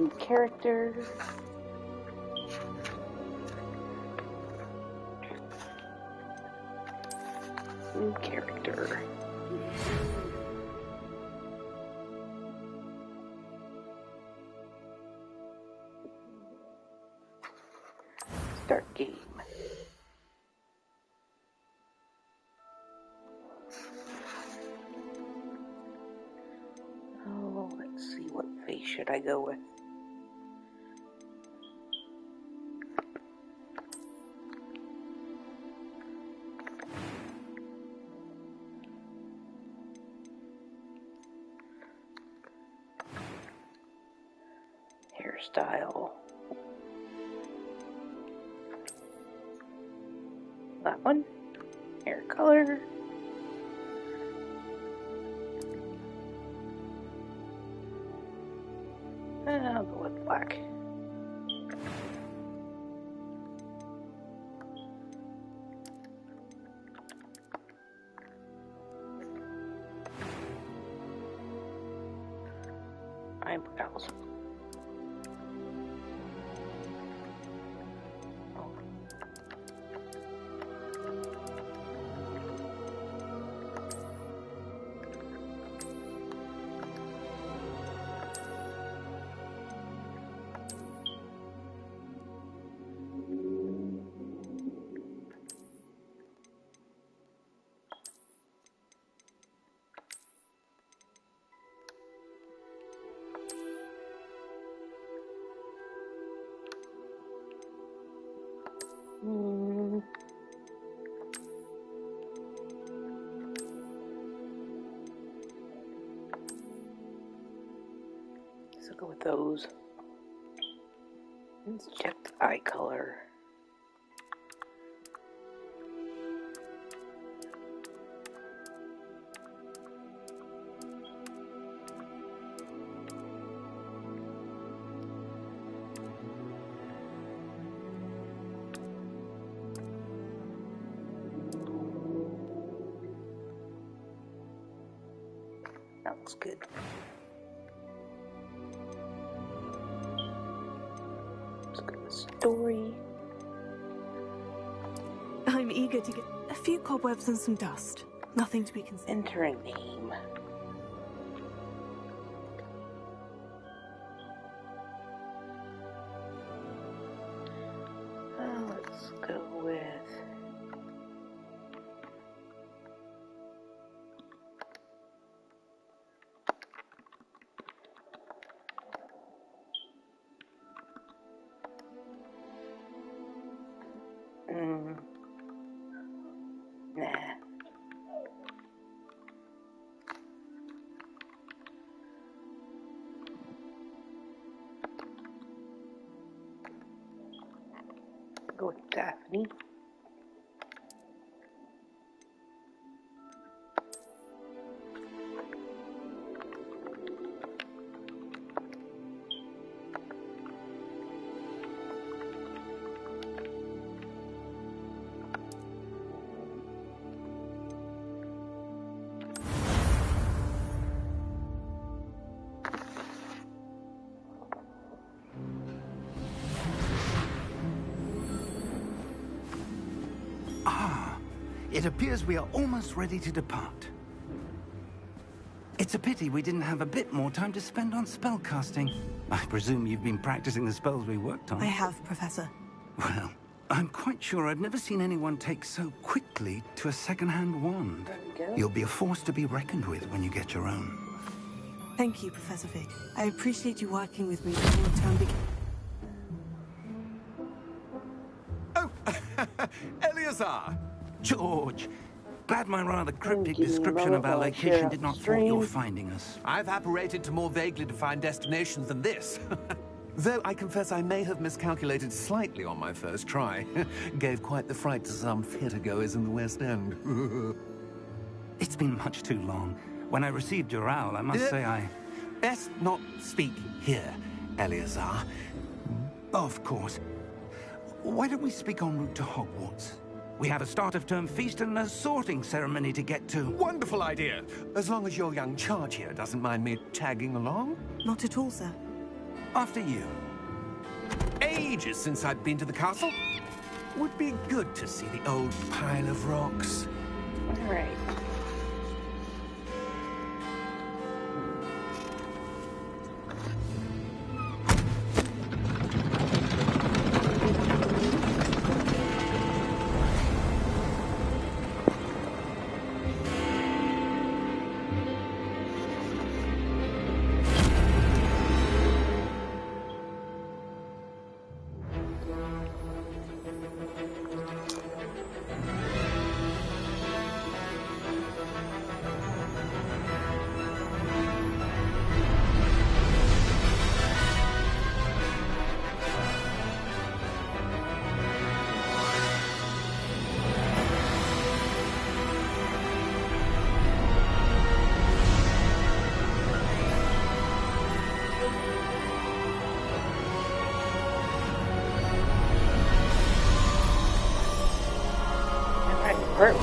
New character. New character. Start game. Oh, let's see, what face should I go with? Hairstyle. That one. Hair color. I'll go with black. Eyebrows. So go with those. Let's check the eye color. That looks good. Let's go with story. I'm eager to get a few cobwebs and some dust. Nothing to be considered. Enter a name. Let's go with... Nah. Go with Daphne. It appears we are almost ready to depart. It's a pity we didn't have a bit more time to spend on spellcasting. I presume you've been practicing the spells we worked on. I have, Professor. Well, I'm quite sure I've never seen anyone take so quickly to a second-hand wand. You'll be a force to be reckoned with when you get your own. Thank you, Professor Vic. I appreciate you working with me before the term begins. Oh, Eleazar! George, glad my rather cryptic description of our location did not thwart your finding us. I've apparated to more vaguely defined destinations than this. Though I confess I may have miscalculated slightly on my first try. Gave quite the fright to some theatre-goers in the West End. It's been much too long. When I received your owl, I must say I... Best not speak here, Eleazar. Of course. Why don't we speak en route to Hogwarts? We have a start-of-term feast and a sorting ceremony to get to. Wonderful idea! As long as your young charge here doesn't mind me tagging along. Not at all, sir. After you. Ages since I'd been to the castle. Would be good to see the old pile of rocks. All right.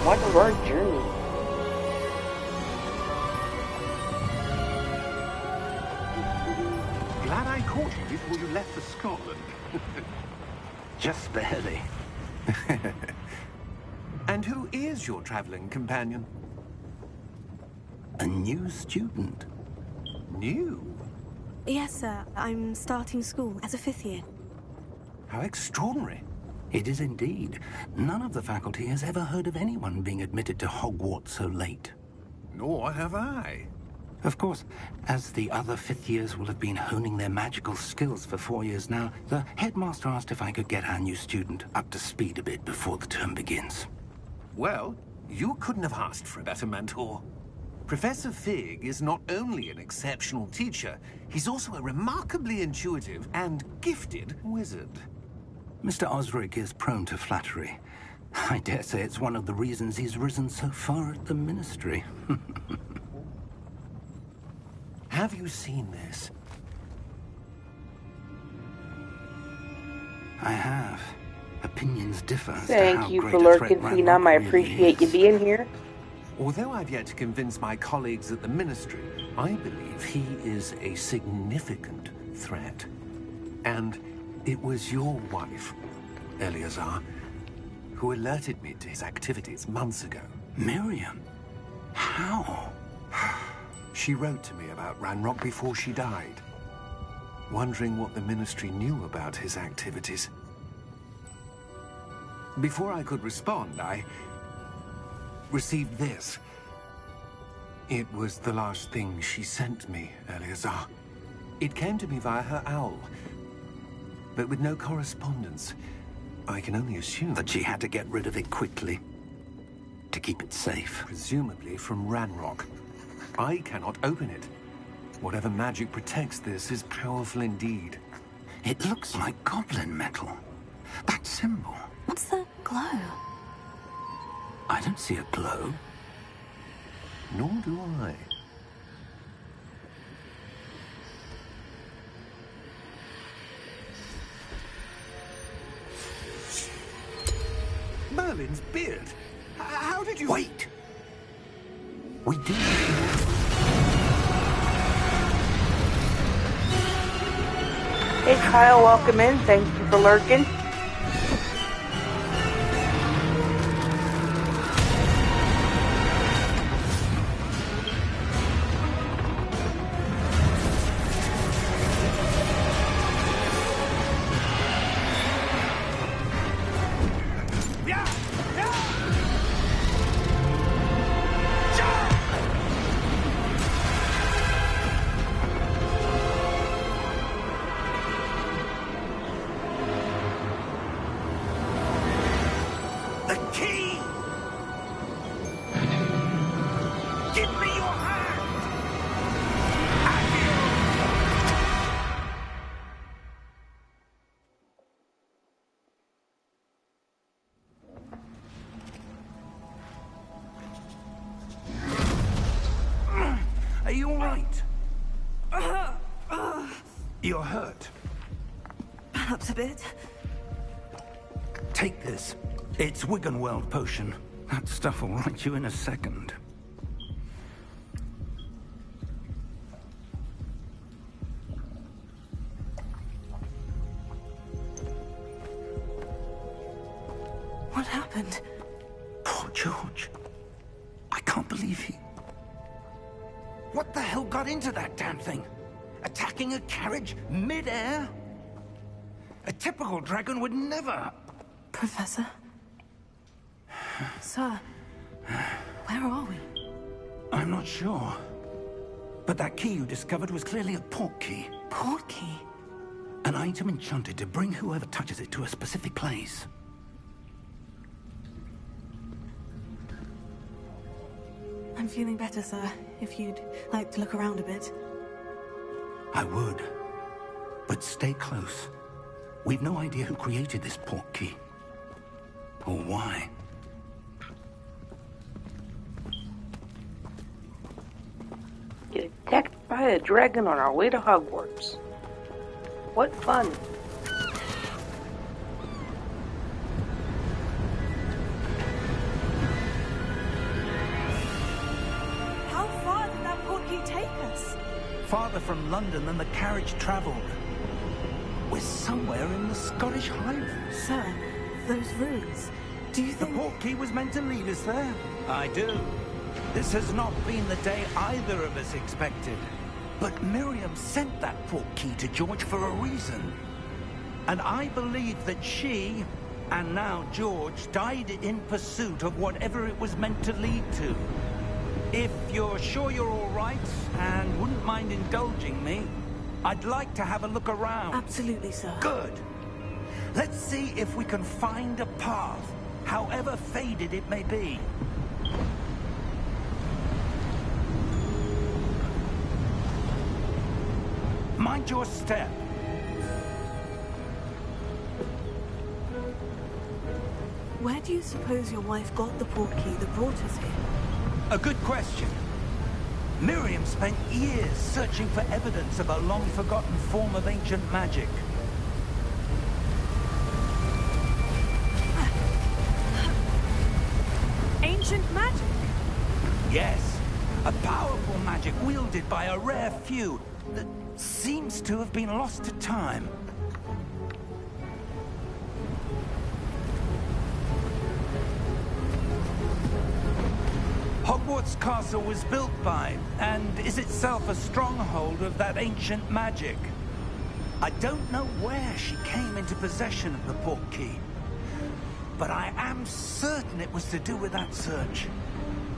What a long journey. Glad I caught you before you left for Scotland. Just barely. And who is your traveling companion? A new student. New? Yes, sir. I'm starting school as a 5th year. How extraordinary. It is indeed. None of the faculty has ever heard of anyone being admitted to Hogwarts so late. Nor have I. Of course, as the other 5th years will have been honing their magical skills for 4 years now, the headmaster asked if I could get our new student up to speed a bit before the term begins. Well, you couldn't have asked for a better mentor. Professor Fig is not only an exceptional teacher, he's also a remarkably intuitive and gifted wizard. Mr. Osric is prone to flattery. I dare say it's one of the reasons he's risen so far at the Ministry. Have you seen this? I have. Opinions differ as to Thank how you great for a lurking, threat Phenom. Ranrock I really appreciate you is. being here. Although I've yet to convince my colleagues at the Ministry, I believe he is a significant threat. And it was your wife, Eleazar, who alerted me to his activities months ago. Miriam? How? She wrote to me about Ranrock before she died, wondering what the Ministry knew about his activities. Before I could respond, I received this. It was the last thing she sent me, Eleazar. It came to me via her owl, but with no correspondence. I can only assume That she had to get rid of it quickly. To keep it safe. presumably from Ranrock. I cannot open it. Whatever magic protects this is powerful indeed. It looks like goblin metal. That symbol. What's the glow? I don't see a glow. Nor do I. Merlin's beard. How did you... Wait! We did. Hey, Kyle, welcome in. Thank you for lurking. The key! Give me your hand! Are you all right? You're hurt. Perhaps a bit. Take this. It's Wiggenweld potion. That stuff will right you in a second. What happened? Poor George. I can't believe he... What the hell got into that damn thing? Attacking a carriage mid-air? A typical dragon would never... Professor? Sir, where are we? I'm not sure. But that key you discovered was clearly a port key. Port key? An item enchanted to bring whoever touches it to a specific place. I'm feeling better, sir. If you'd like to look around a bit. I would. But stay close. We've no idea who created this port key. Or why. Get attacked by a dragon on our way to Hogwarts. What fun. How far did that port key take us? Farther from London than the carriage travelled. We're somewhere in the Scottish Highlands. Sir, those ruins. Do you The think... port key was meant to lead us there? I do. This has not been the day either of us expected. But Miriam sent that port key to George for a reason. And I believe that she, and now George, died in pursuit of whatever it was meant to lead to. If you're sure you're all right, and wouldn't mind indulging me, I'd like to have a look around. Absolutely, sir. Good. Let's see if we can find a path, however faded it may be. Mind your step. Where do you suppose your wife got the port key that brought us here? A good question. Miriam spent years searching for evidence of a long-forgotten form of ancient magic. Ancient magic? Yes, a powerful magic wielded by a rare few that seems to have been lost to time. Hogwarts Castle was built by, and is itself a stronghold of that ancient magic. I don't know where she came into possession of the port key, but I am certain it was to do with that search.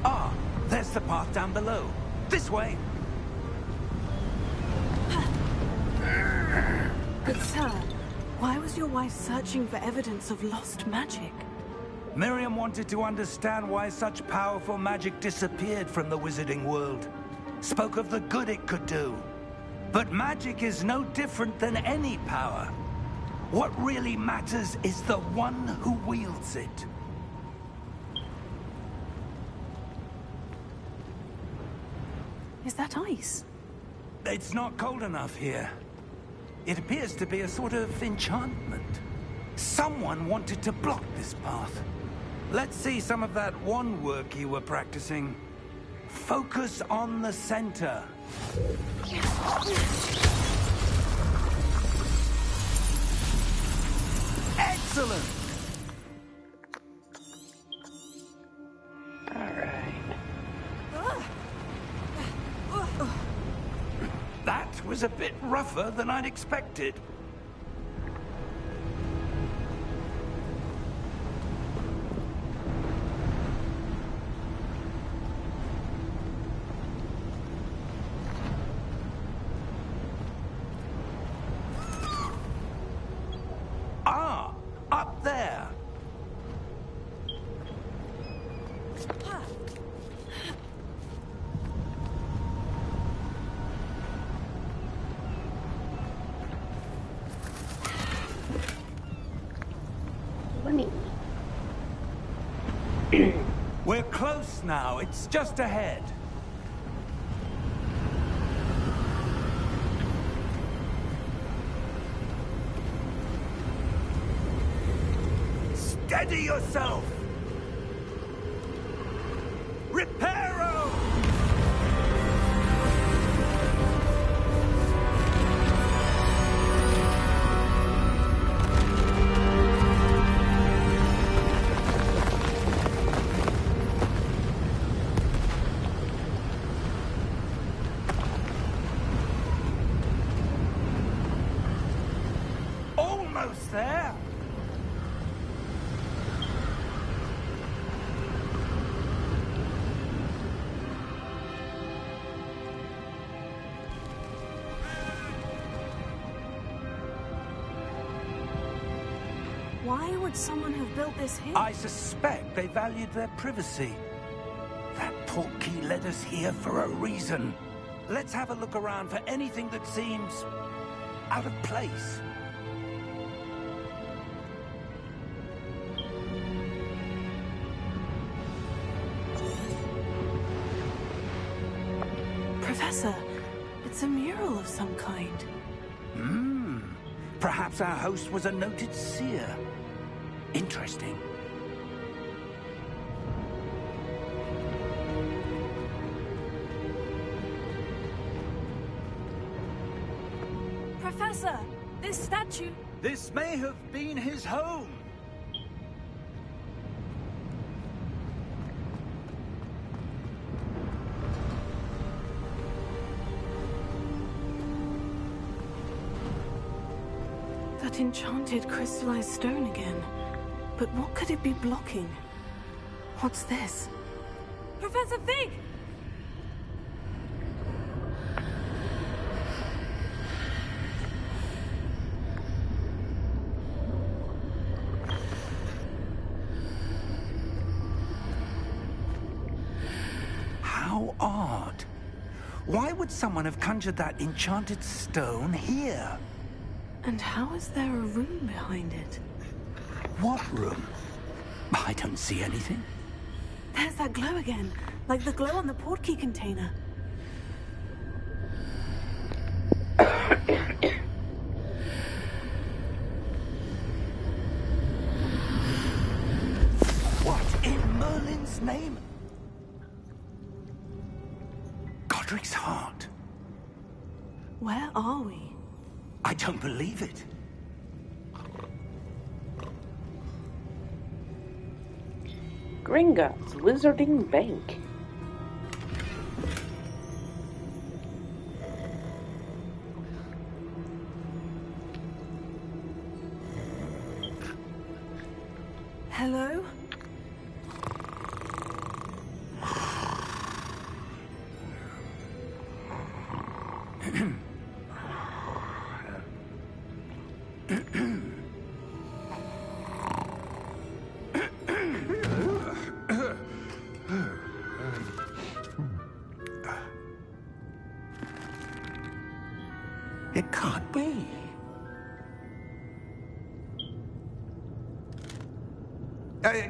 Ah, there's the path down below. This way. But sir, why was your wife searching for evidence of lost magic? Miriam wanted to understand why such powerful magic disappeared from the wizarding world. Spoke of the good it could do. But magic is no different than any power. What really matters is the one who wields it. Is that ice? It's not cold enough here. It appears to be a sort of enchantment. Someone wanted to block this path. Let's see some of that wand work you were practicing. Focus on the center. Excellent! That was a bit rougher than I'd expected. Ah, up there. We're close now. It's just ahead. Steady yourself! Reparo! almost there. Why would someone have built this here? I suspect they valued their privacy. That portkey led us here for a reason. Let's have a look around for anything that seems out of place. Professor, it's a mural of some kind. Perhaps our host was a noted seer. Interesting. Professor, this statue... This may have been his home. That enchanted crystallized stone again. But what could it be blocking? What's this? Professor Fig! How odd. Why would someone have conjured that enchanted stone here? And how is there a room behind it? What room? I don't see anything. There's that glow again, like the glow on the portkey container. What in Merlin's name? Godric's heart. Where are we? I don't believe it. Gringotts Wizarding Bank. Hello? It can't be.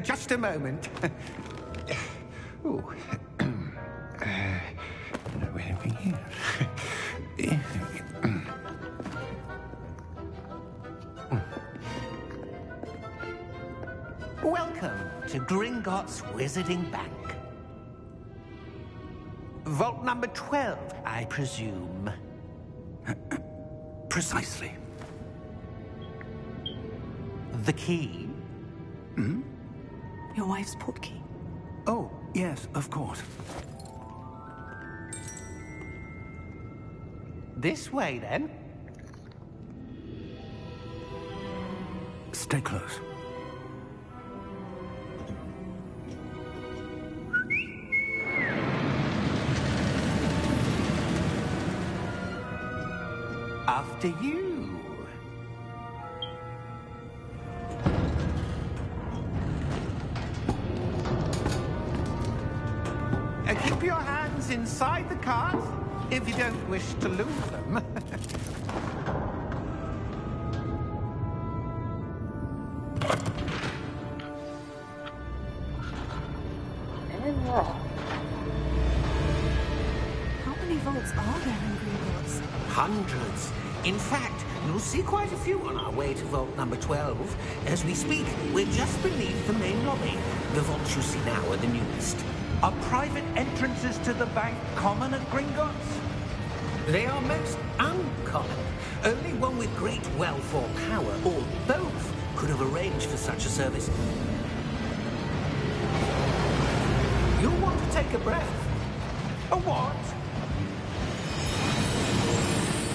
Just a moment. Oh. Anything here? Welcome to Gringotts Wizarding Bank. Vault number 12, I presume. Precisely. The key? Your wife's portkey. Oh, yes, of course. This way, then. Stay close. After you. Keep your hands inside the cart if you don't wish to lose them. And raw. How many vaults are there in Gringotts? Hundreds. In fact, you'll see quite a few on our way to vault number 12. As we speak, we're just beneath the main lobby. The vaults you see now are the newest. Are private entrances to the bank common at Gringotts? They are most uncommon. Only one with great wealth or power, or both, could have arranged for such a service. You'll want to take a breath. A what?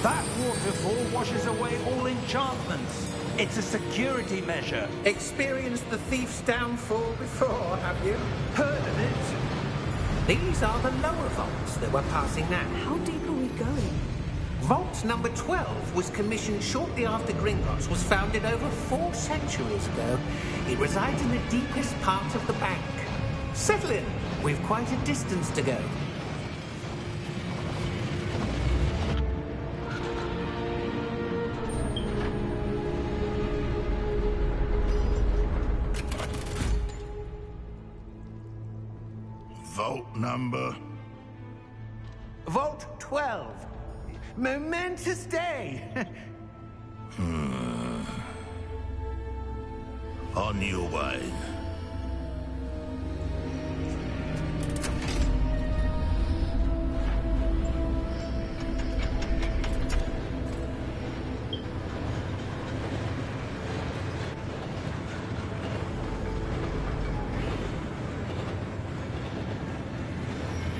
That waterfall washes away all enchantments. It's a security measure. Experienced the thief's downfall before, have you? Heard of it? These are the lower vaults that we're passing now. How deep are we going? Vault number 12 was commissioned shortly after Gringotts was founded over 4 centuries ago. It resides in the deepest part of the bank. Settle in. We've quite a distance to go. Vault number? Vault 12. Momentous day. On your way.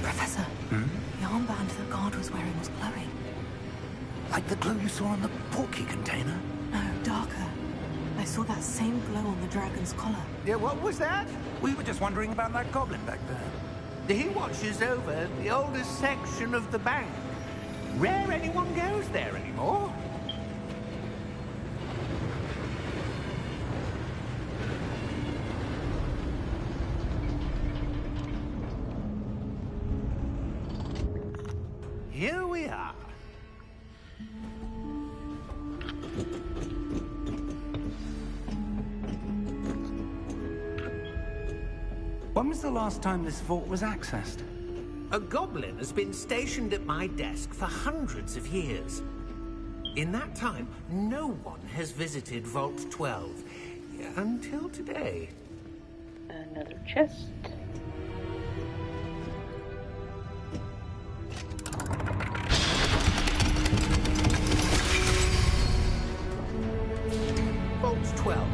Professor, the armband the guard was wearing was glowing. Like the glow you saw on the portkey container? No, darker. I saw that same glow on the dragon's collar. Yeah, what was that? We were just wondering about that goblin back there. He watches over the oldest section of the bank. Rare anyone goes there anymore. Here we are. When was the last time this vault was accessed? A goblin has been stationed at my desk for hundreds of years. In that time, no one has visited Vault 12. Until today. Another chest. Vault 12.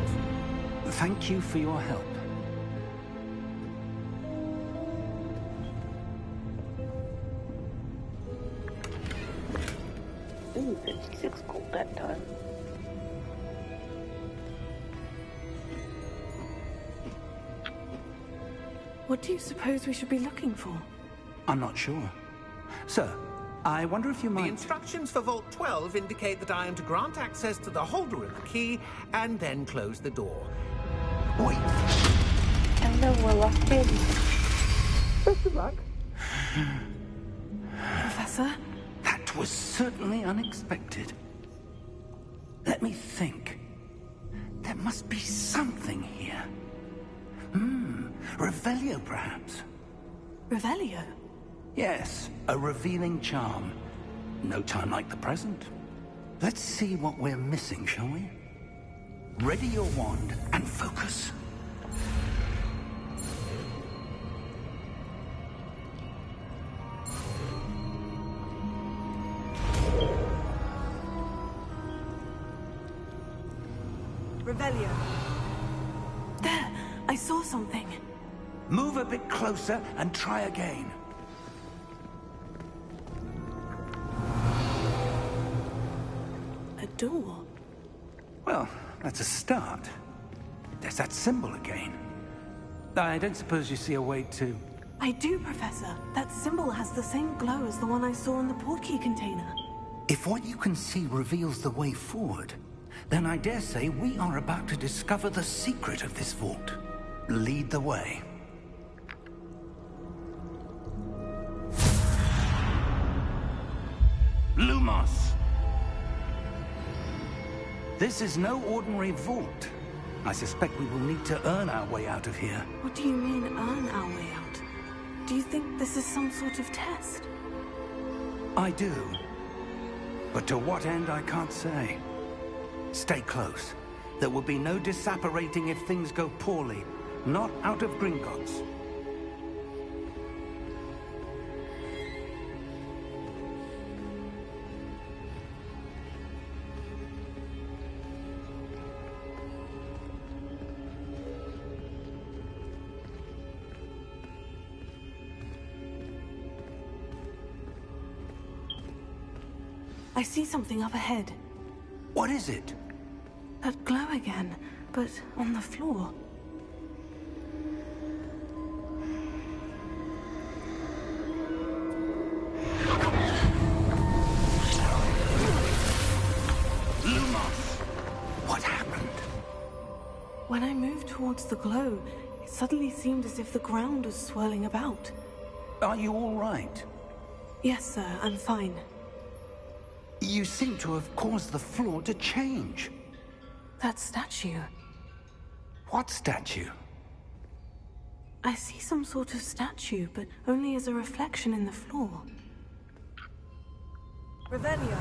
Thank you for your help. Ooh, 56 gold that time. What do you suppose we should be looking for? I'm not sure. Sir, I wonder if you The might... instructions for Vault 12 indicate that I am to grant access to the holder of the key and then close the door. Wait! I know we're locked in. Best of luck. Professor? That was certainly unexpected. Let me think. There must be something here. Revelio, perhaps? Revelio? Yes, a revealing charm. No time like the present. Let's see what we're missing, shall we? Ready your wand and focus. Revelio. There! I saw something. Move a bit closer and try again. A door. Well, that's a start. There's that symbol again. I don't suppose you see a way to... I do, Professor. That symbol has the same glow as the one I saw in the portkey container. If what you can see reveals the way forward, then I dare say we are about to discover the secret of this vault. Lead the way. Lumos! This is no ordinary vault. I suspect we will need to earn our way out of here. What do you mean, earn our way out? Do you think this is some sort of test? I do. But to what end, I can't say. Stay close. There will be no disapparating if things go poorly. Not out of Gringotts. I see something up ahead. What is it? That glow again, but on the floor. What happened? When I moved towards the glow, it suddenly seemed as if the ground was swirling about. Are you all right? Yes, sir, I'm fine. You seem to have caused the floor to change. That statue. What statue? I see some sort of statue, but only as a reflection in the floor. Revelio.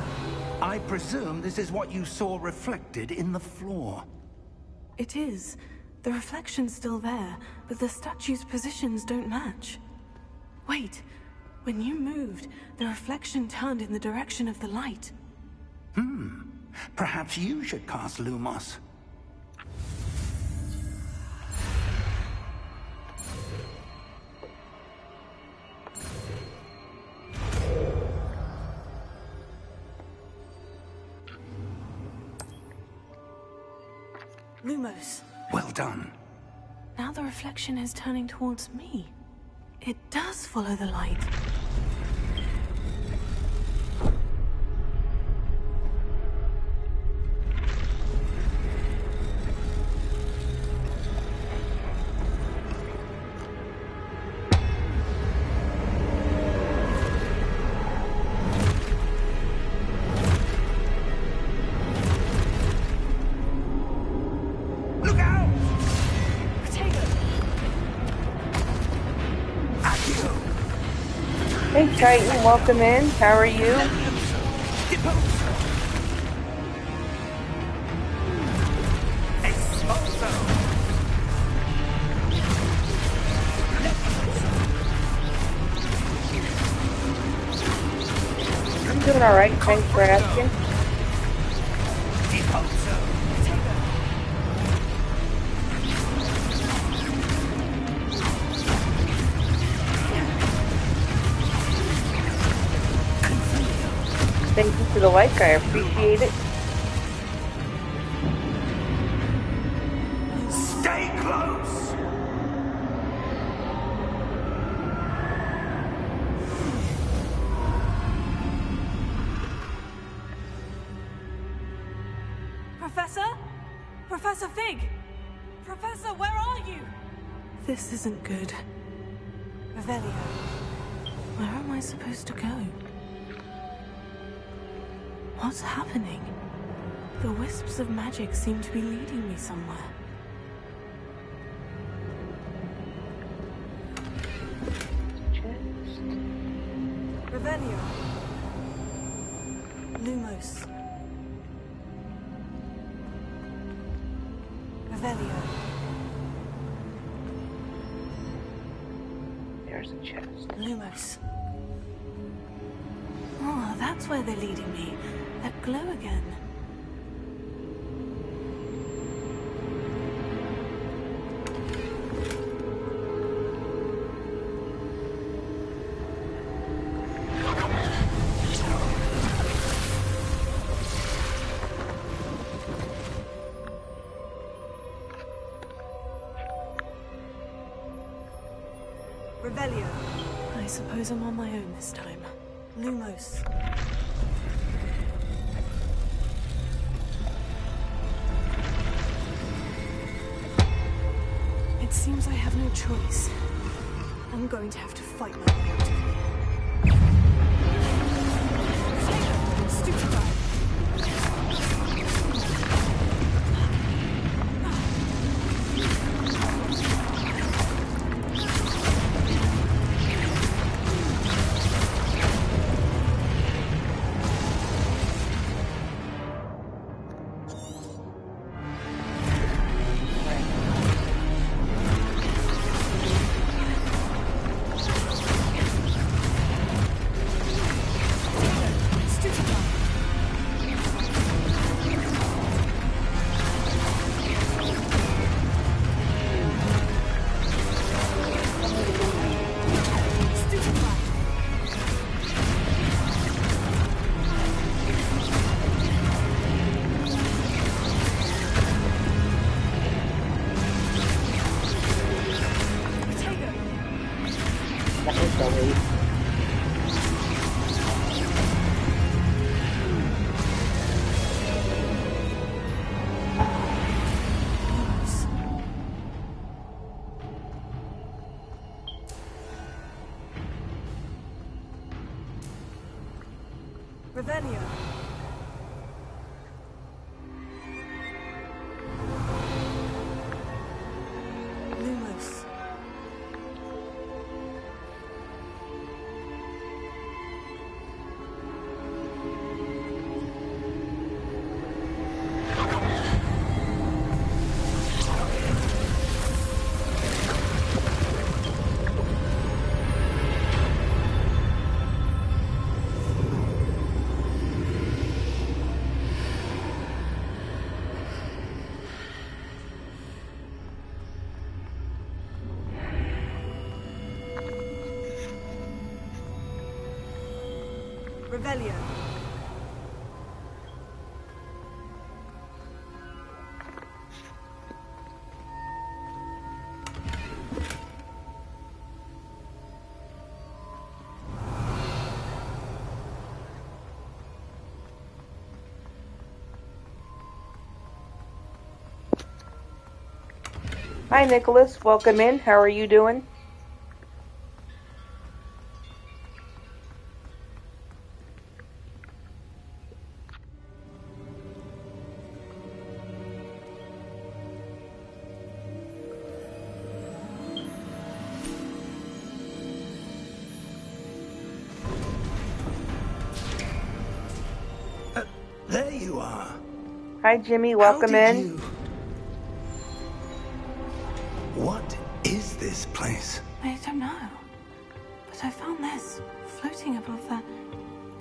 I presume this is what you saw reflected in the floor. It is. The reflection's still there, but the statue's positions don't match. Wait. When you moved, the reflection turned in the direction of the light. Perhaps you should cast Lumos. Lumos. Well done. Now the reflection is turning towards me. It does follow the light. Look out! Hey Titan, welcome in. How are you? I'm doing alright, thanks for asking. Thank you for the like, I appreciate it. Stay close! Professor? Professor Fig! Professor, where are you? This isn't good. Revelio. Where am I supposed to go? What's happening? The wisps of magic seem to be leading me somewhere. Revelio. Lumos. Revelio. There's a chest. Lumos. Oh, that's where they're leading me. That glow again. Revelio. I suppose I'm on my own this time. Lumos. It seems I have no choice. I'm going to have to fight my way out of here. Stupid guy. Finally. Revelio. Lumos. Revelio. Hi, Nicholas. Welcome in. How are you doing? There you are. Hi, Jimmy. How Welcome did in. you... What is this place? I don't know. But I found this floating above that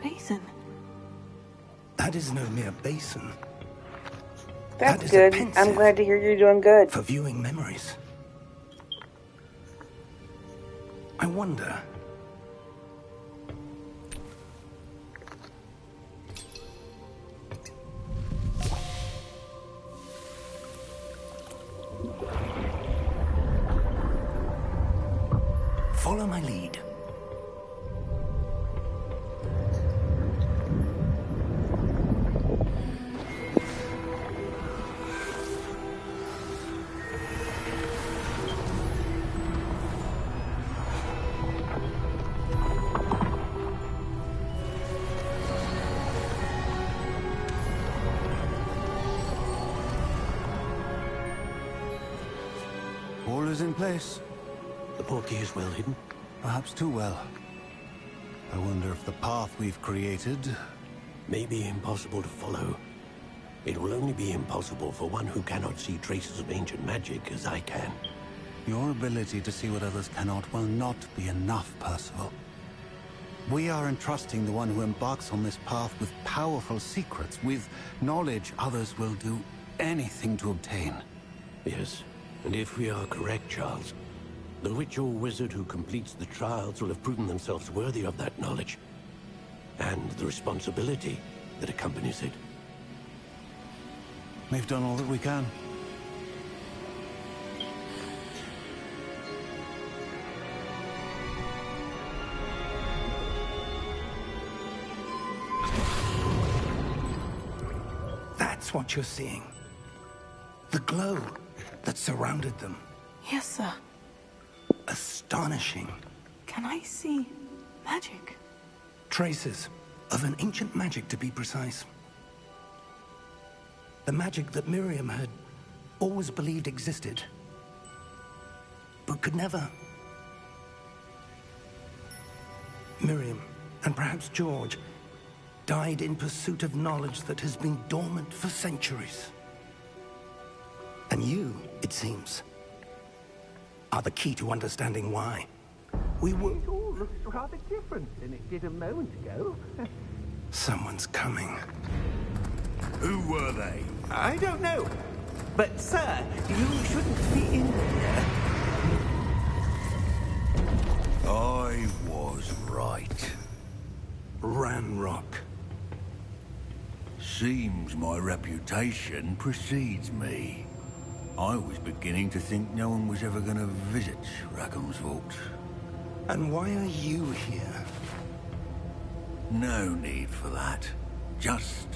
basin. That is no mere basin. That's That is a good. pensive. I'm glad to hear you're doing good. For viewing memories. I wonder... Follow my lead. All is in place. The portkey is well hidden. Perhaps too well. I wonder if the path we've created... May be impossible to follow. It will only be impossible for one who cannot see traces of ancient magic as I can. Your ability to see what others cannot will not be enough, Percival. We are entrusting the one who embarks on this path with powerful secrets, with knowledge others will do anything to obtain. Yes, and if we are correct, Charles, the witch or wizard who completes the trials will have proven themselves worthy of that knowledge, and the responsibility that accompanies it. We've done all that we can. That's what you're seeing. The glow that surrounded them. Yes, sir. Astonishing. Can I see magic? Traces of an ancient magic, to be precise. The magic that Miriam had always believed existed, but could never. Miriam, and perhaps George, died in pursuit of knowledge that has been dormant for centuries. And you, it seems, are the key to understanding why. We were... It all looks rather different than it did a moment ago. Someone's coming. Who were they? I don't know. But, sir, you shouldn't be in here. I was right. Ranrock. Seems my reputation precedes me. I was beginning to think no one was ever going to visit Rackham's vault. And why are you here? No need for that. Just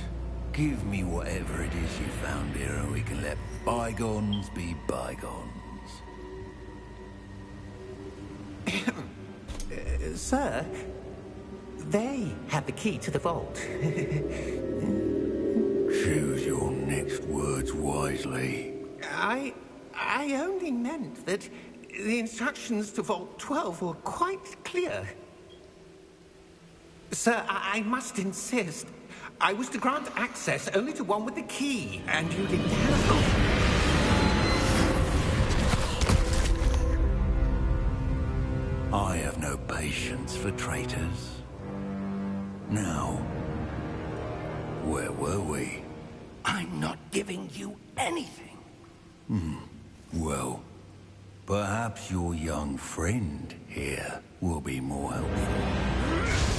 give me whatever it is you found here and we can let bygones be bygones. Sir, they have the key to the vault. Choose your next words wisely. I only meant that the instructions to Vault 12 were quite clear. Sir, I must insist. I was to grant access only to one with the key, and you didn't have... I have no patience for traitors. Now, where were we? I'm not giving you anything. Well, perhaps your young friend here will be more helpful.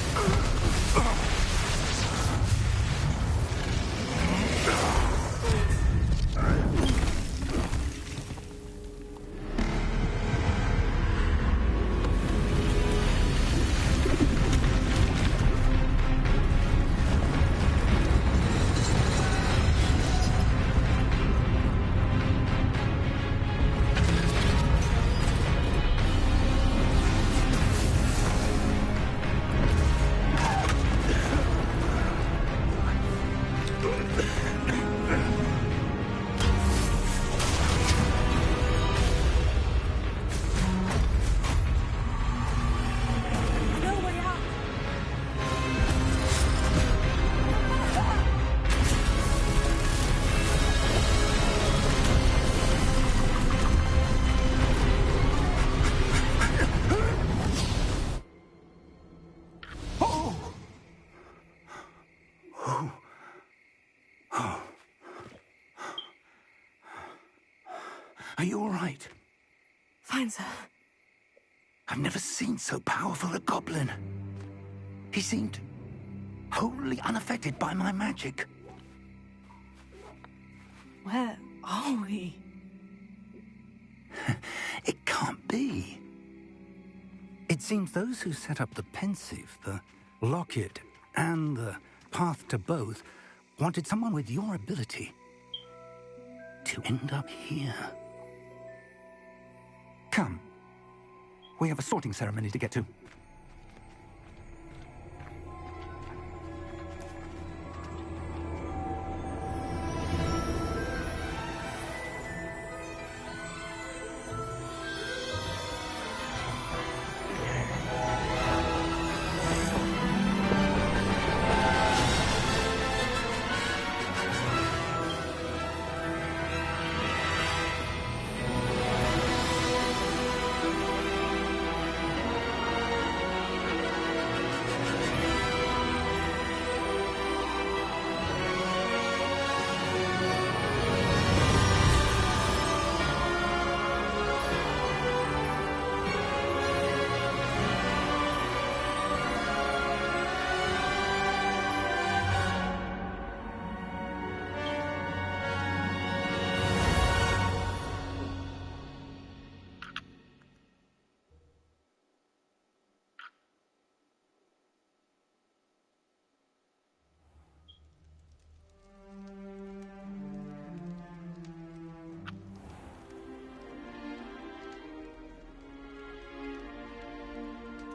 Are you all right? Fine, sir. I've never seen so powerful a goblin. He seemed wholly unaffected by my magic. Where are we? It can't be. It seems those who set up the pensive, the locket, and the path to both wanted someone with your ability to end up here. Come. We have a sorting ceremony to get to.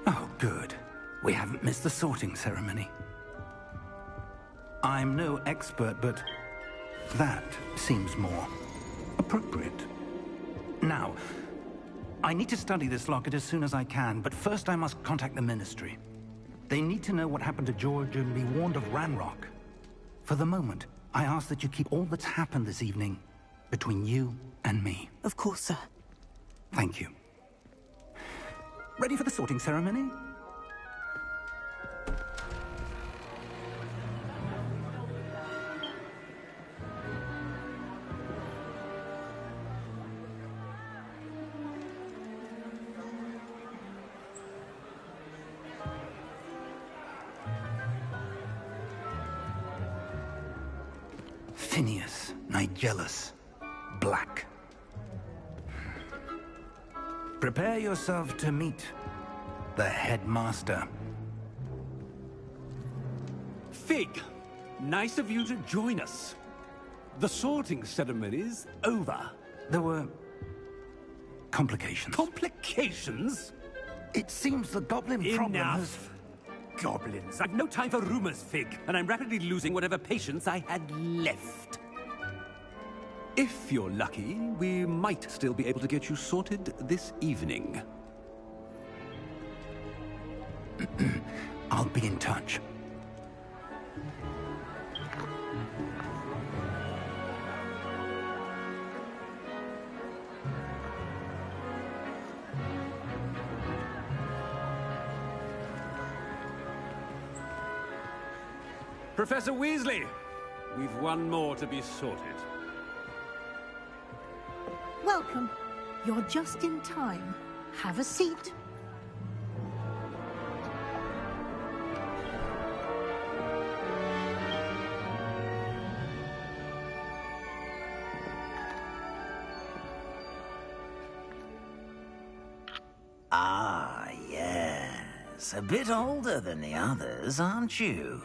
Oh, good. We haven't missed the sorting ceremony. I'm no expert, but that seems more appropriate. Now, I need to study this locket as soon as I can, but first I must contact the Ministry. They need to know what happened to George and be warned of Ranrock. For the moment, I ask that you keep all that's happened this evening between you and me. Of course, sir. Thank you. Ready for the sorting ceremony? Phineas, Nigellus, Black. Prepare yourself to meet the headmaster. Fig, nice of you to join us. The sorting ceremony's over. There were complications. Complications? It seems the goblin problem has... Enough! Goblins. I've no time for rumors, Fig, and I'm rapidly losing whatever patience I had left. If you're lucky, we might still be able to get you sorted this evening. I'll be in touch. Professor Weasley, we've one more to be sorted. Welcome. You're just in time. Have a seat. Ah, yes. A bit older than the others, aren't you?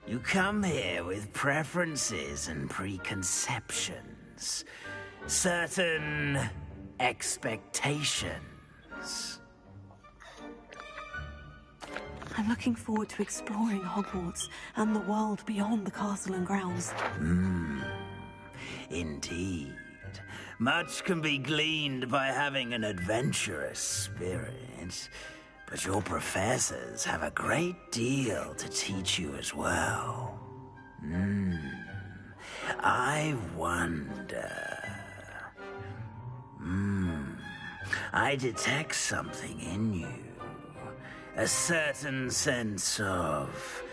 You come here with preferences and preconceptions. Certain expectations. I'm looking forward to exploring Hogwarts and the world beyond the castle and grounds. Indeed. Much can be gleaned by having an adventurous spirit, but your professors have a great deal to teach you as well. I wonder... I detect something in you. A certain sense of...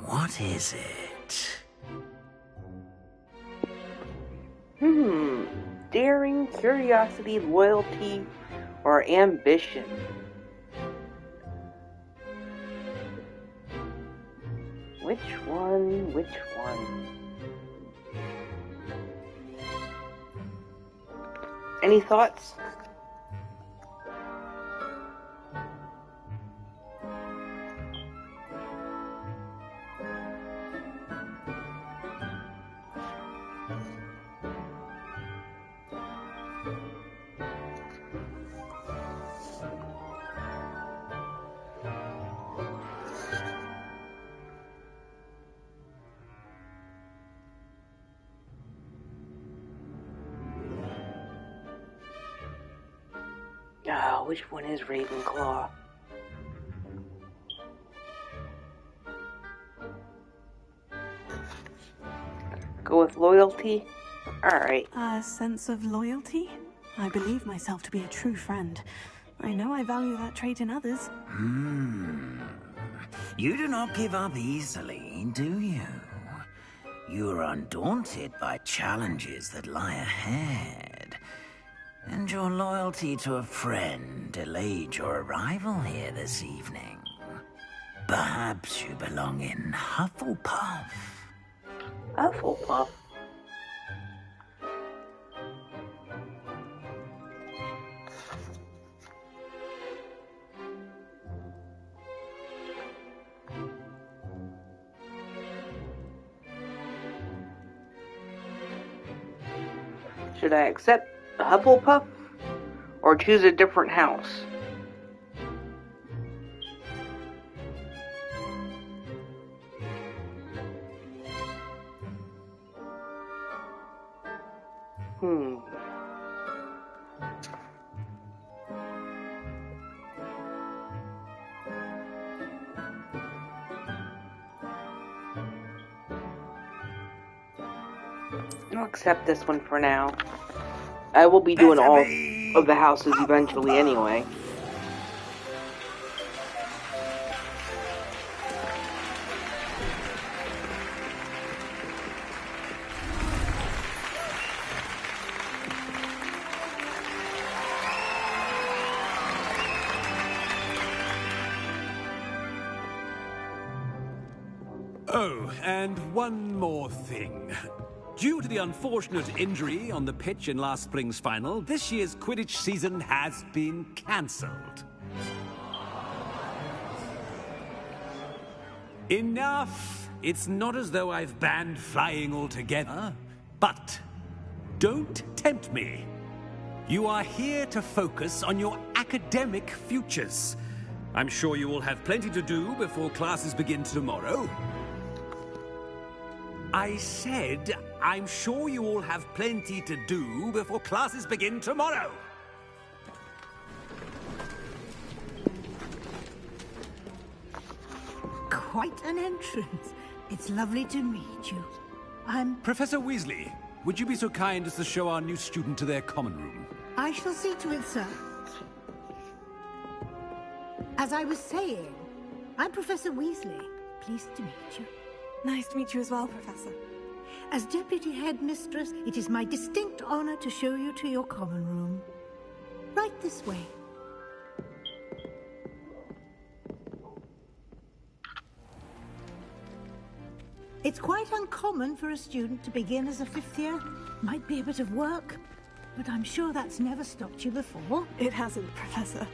what is it? Daring, curiosity, loyalty, or ambition? Which one? Which one? Any thoughts? Oh, which one is Ravenclaw? Go with loyalty? Alright. A sense of loyalty? I believe myself to be a true friend. I know I value that trait in others. You do not give up easily, do you? You are undaunted by challenges that lie ahead. And your loyalty to a friend delayed your arrival here this evening. Perhaps you belong in Hufflepuff. Hufflepuff? Should I accept Hufflepuff or choose a different house? I'll accept this one for now. I will be doing all of the houses eventually anyway. Oh, and one more thing. Due to the unfortunate injury on the pitch in last spring's final, this year's Quidditch season has been cancelled. Enough! It's not as though I've banned flying altogether, but don't tempt me. You are here to focus on your academic futures. I'm sure you will have plenty to do before classes begin tomorrow. I said, I'm sure you all have plenty to do before classes begin tomorrow. Quite an entrance. It's lovely to meet you. Professor Weasley, would you be so kind as to show our new student to their common room? I shall see to it, sir. As I was saying, I'm Professor Weasley. Pleased to meet you. Nice to meet you as well, Professor. As Deputy Headmistress, it is my distinct honor to show you to your common room. Right this way. It's quite uncommon for a student to begin as a fifth year. Might be a bit of work, but I'm sure that's never stopped you before. It hasn't, Professor.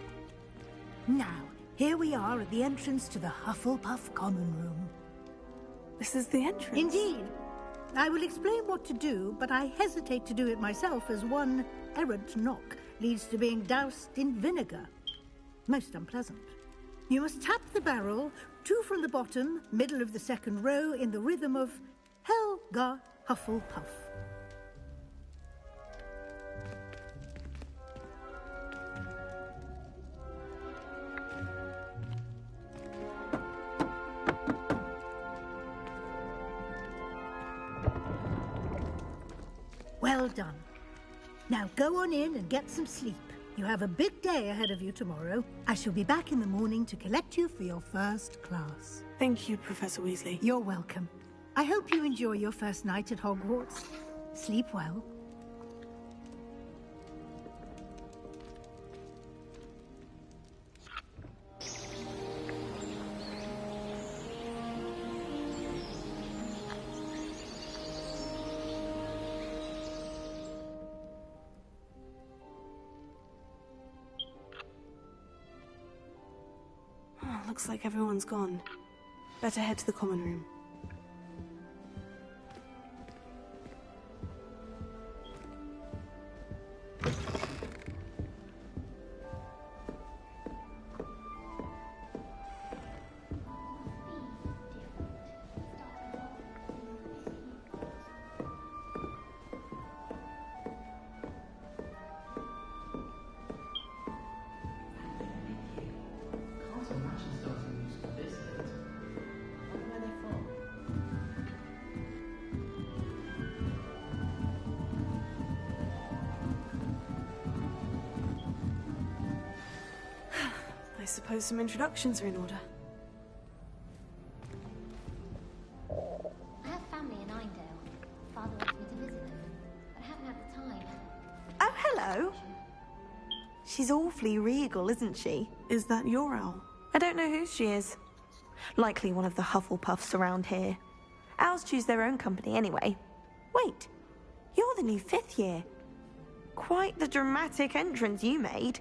Now, here we are at the entrance to the Hufflepuff Common Room. This is the entrance? Indeed. I will explain what to do, but I hesitate to do it myself as one errant knock leads to being doused in vinegar. Most unpleasant. You must tap the barrel, 2 from the bottom, middle of the second row, in the rhythm of Helga Hufflepuff. Well done. Now go on in and get some sleep. You have a big day ahead of you tomorrow. I shall be back in the morning to collect you for your first class. Thank you, Professor Weasley. You're welcome. I hope you enjoy your first night at Hogwarts. Sleep well. Looks like everyone's gone. Better head to the common room. I suppose some introductions are in order. I have family in Einedale. Father wants me to visit them, but I haven't had the time. Oh, hello. She's awfully regal, isn't she? Is that your owl? I don't know who she is. Likely one of the Hufflepuffs around here. Owls choose their own company anyway. Wait, you're the new 5th year. Quite the dramatic entrance you made.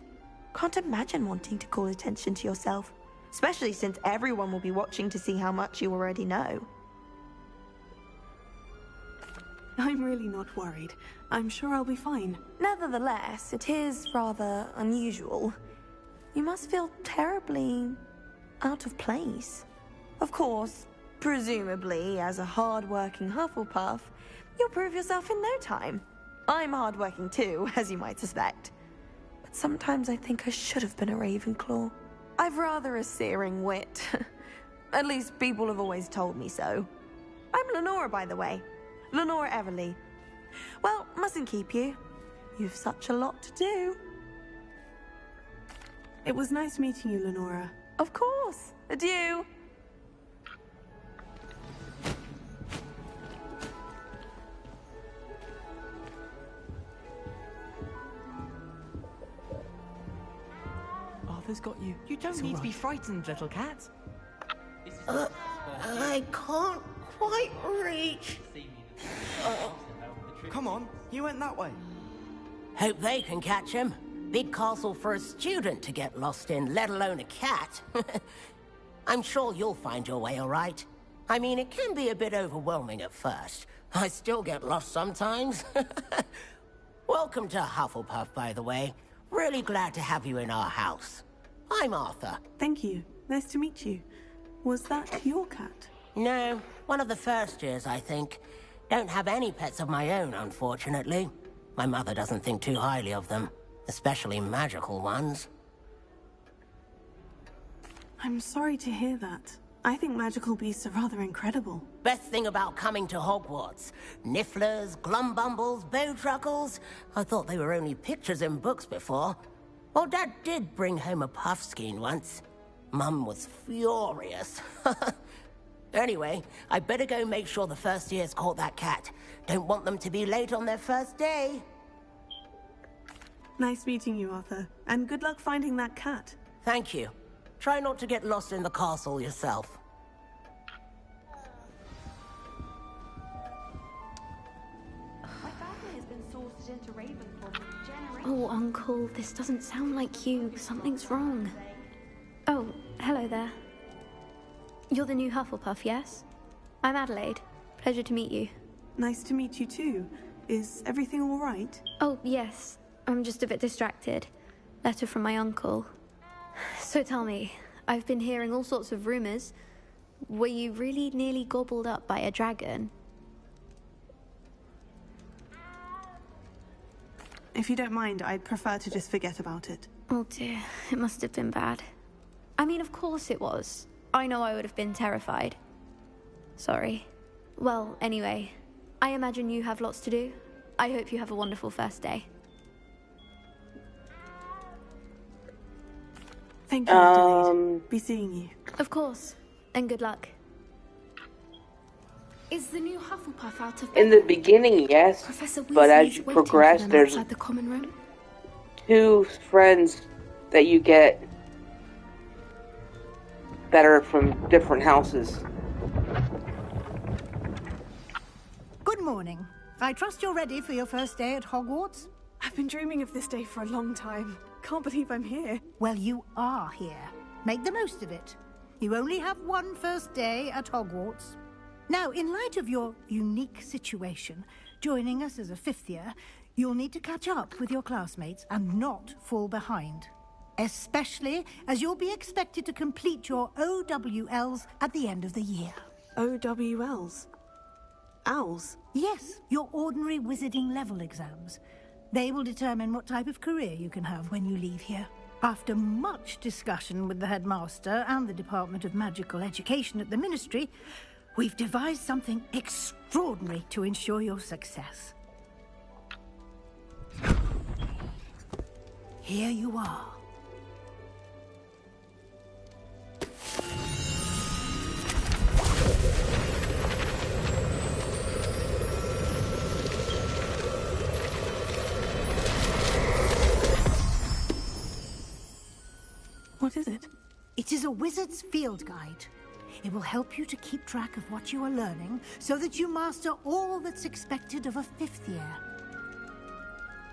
Can't imagine wanting to call attention to yourself, especially since everyone will be watching to see how much you already know. I'm really not worried. I'm sure I'll be fine. Nevertheless, it is rather unusual. You must feel terribly out of place. Of course, presumably, as a hard-working Hufflepuff, you'll prove yourself in no time. I'm hard-working too, as you might suspect. But sometimes I think I should have been a Ravenclaw. I've rather a searing wit. At least people have always told me so. I'm Lenora, by the way. Lenora Everly. Well, mustn't keep you. You've such a lot to do. It was nice meeting you, Lenora. Of course. Adieu. Arthur's got you. You don't need to be frightened, little cat. I can't quite reach. Come on, you went that way. Hope they can catch him. Big castle for a student to get lost in, let alone a cat. I'm sure you'll find your way all right. I mean, it can be a bit overwhelming at first. I still get lost sometimes. Welcome to Hufflepuff, by the way. Really glad to have you in our house. I'm Arthur. Thank you. Nice to meet you. Was that your cat? No, one of the first years, I think. Don't have any pets of my own, unfortunately. My mother doesn't think too highly of them, especially magical ones. I'm sorry to hear that. I think magical beasts are rather incredible. Best thing about coming to Hogwarts. Nifflers, glumbumbles, bowtruckles. I thought they were only pictures in books before. Well, Dad did bring home a puffskein once. Mum was furious. Anyway, I better go make sure the first years caught that cat. Don't want them to be late on their first day. Nice meeting you, Arthur. And good luck finding that cat. Thank you. Try not to get lost in the castle yourself. My family has been sourced into Ravenclaw for generations. Oh, Uncle, this doesn't sound like you. Something's wrong. Oh, hello there. You're the new Hufflepuff, yes? I'm Adelaide. Pleasure to meet you. Nice to meet you too. Is everything all right? Oh, yes. I'm just a bit distracted. Letter from my uncle. So tell me, I've been hearing all sorts of rumors. Were you really nearly gobbled up by a dragon? If you don't mind, I'd prefer to just forget about it. Oh dear, it must have been bad. I mean, of course it was. I know I would have been terrified. Sorry. Well, anyway, I imagine you have lots to do. I hope you have a wonderful first day. Thank you, Adelaide. Be seeing you. Of course. And good luck. Is the new Hufflepuff out of In the beginning, yes, Professor but as Weasley's you waiting progress, for them there's outside the common room? 2 friends that you get that are from different houses. Good morning. I trust you're ready for your first day at Hogwarts? I've been dreaming of this day for a long time. Can't believe I'm here. Well, you are here. Make the most of it. You only have one first day at Hogwarts. Now, in light of your unique situation, joining us as a 5th year, you'll need to catch up with your classmates and not fall behind. Especially as you'll be expected to complete your OWLs at the end of the year. OWLs? Owls? Yes, your ordinary wizarding level exams. They will determine what type of career you can have when you leave here. After much discussion with the headmaster and the Department of Magical Education at the Ministry, we've devised something extraordinary to ensure your success. Here you are. What is it? It is a wizard's field guide. It will help you to keep track of what you are learning so that you master all that's expected of a 5th year.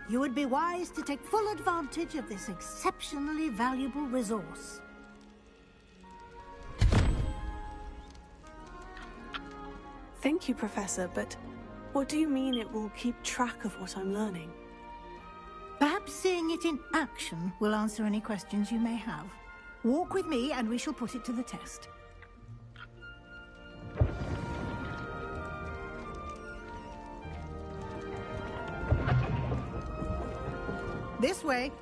You would be wise to take full advantage of this exceptionally valuable resource. Thank you, Professor, but what do you mean it will keep track of what I'm learning? Perhaps seeing it in action will answer any questions you may have. Walk with me and we shall put it to the test. This way.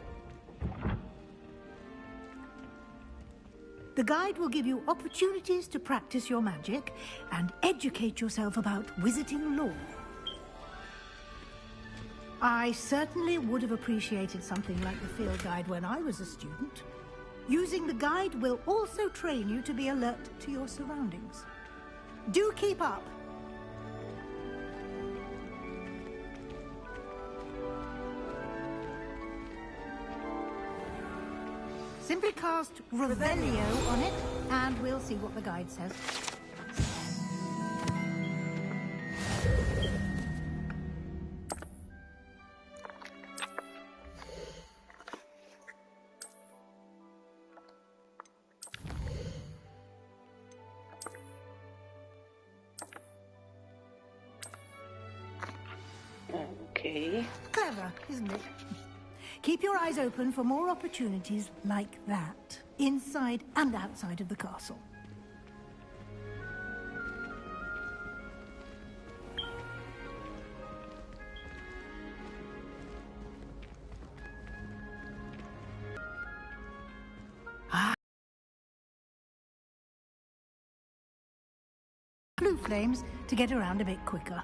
The guide will give you opportunities to practice your magic and educate yourself about wizarding lore. I certainly would have appreciated something like the field guide when I was a student. Using the guide will also train you to be alert to your surroundings. Do keep up. Simply cast Revelio on it, and we'll see what the guide says. Okay. Clever, isn't it? Keep your eyes open for more opportunities like that, inside and outside of the castle. Blue flames to get around a bit quicker.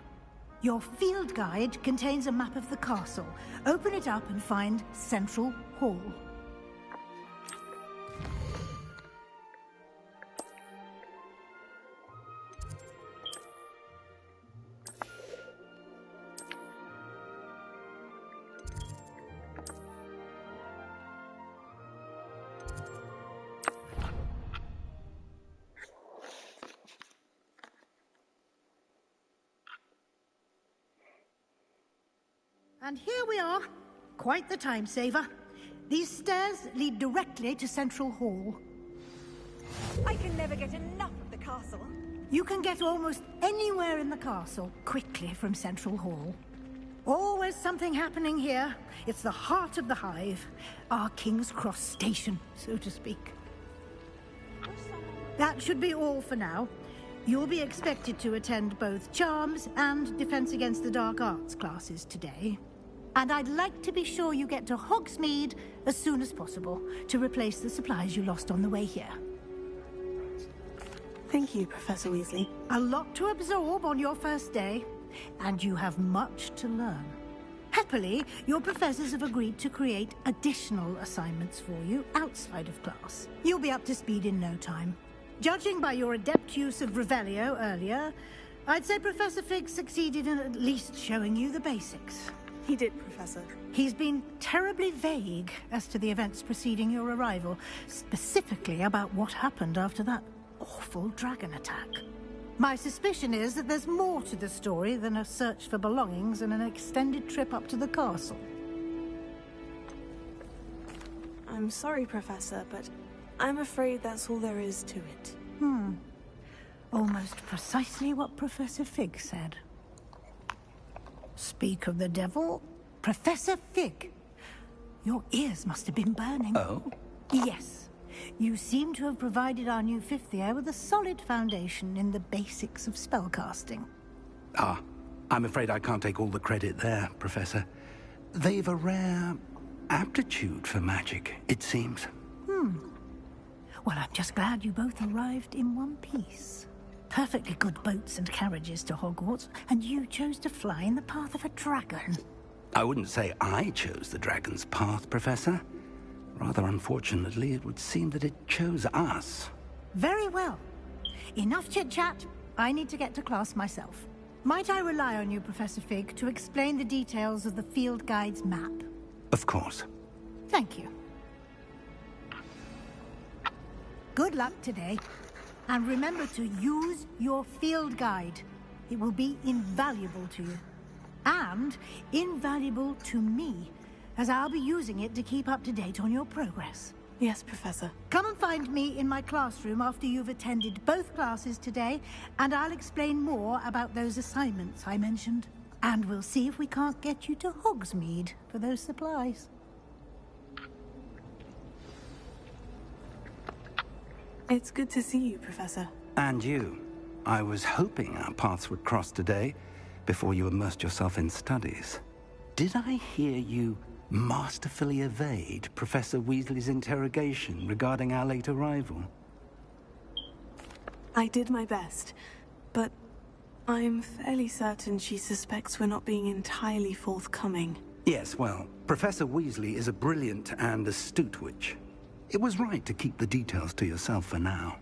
Your field guide contains a map of the castle. Open it up and find Central Hall. And here we are. Quite the time saver. These stairs lead directly to Central Hall. I can never get enough of the castle. You can get almost anywhere in the castle quickly from Central Hall. Always something happening here. It's the heart of the Hive. Our King's Cross station, so to speak. That should be all for now. You'll be expected to attend both Charms and Defense Against the Dark Arts classes today. And I'd like to be sure you get to Hogsmeade as soon as possible to replace the supplies you lost on the way here. Thank you, Professor Weasley. A lot to absorb on your first day, and you have much to learn. Happily, your professors have agreed to create additional assignments for you outside of class. You'll be up to speed in no time. Judging by your adept use of Revelio earlier, I'd say Professor Fig succeeded in at least showing you the basics. He did, Professor. He's been terribly vague as to the events preceding your arrival, specifically about what happened after that awful dragon attack. My suspicion is that there's more to the story than a search for belongings and an extended trip up to the castle. I'm sorry, Professor, but I'm afraid that's all there is to it. Almost precisely what Professor Fig said. Speak of the devil, Professor Fig. Your ears must have been burning. Oh? Yes. You seem to have provided our new fifth year with a solid foundation in the basics of spellcasting. Ah, I'm afraid I can't take all the credit there, Professor. They've a rare aptitude for magic, it seems. Well, I'm just glad you both arrived in one piece. Perfectly good boats and carriages to Hogwarts, and you chose to fly in the path of a dragon. I wouldn't say I chose the dragon's path, Professor. Rather unfortunately, it would seem that it chose us. Very well. Enough chit-chat. I need to get to class myself. Might I rely on you, Professor Fig, to explain the details of the field guide's map? Of course. Thank you. Good luck today. And remember to use your field guide. It will be invaluable to you. And invaluable to me, as I'll be using it to keep up to date on your progress. Yes, Professor. Come and find me in my classroom after you've attended both classes today, and I'll explain more about those assignments I mentioned. And we'll see if we can't get you to Hogsmeade for those supplies. It's good to see you, Professor. And you. I was hoping our paths would cross today, before you immersed yourself in studies. Did I hear you masterfully evade Professor Weasley's interrogation regarding our late arrival? I did my best, but I'm fairly certain she suspects we're not being entirely forthcoming. Yes, well, Professor Weasley is a brilliant and astute witch. It was right to keep the details to yourself for now.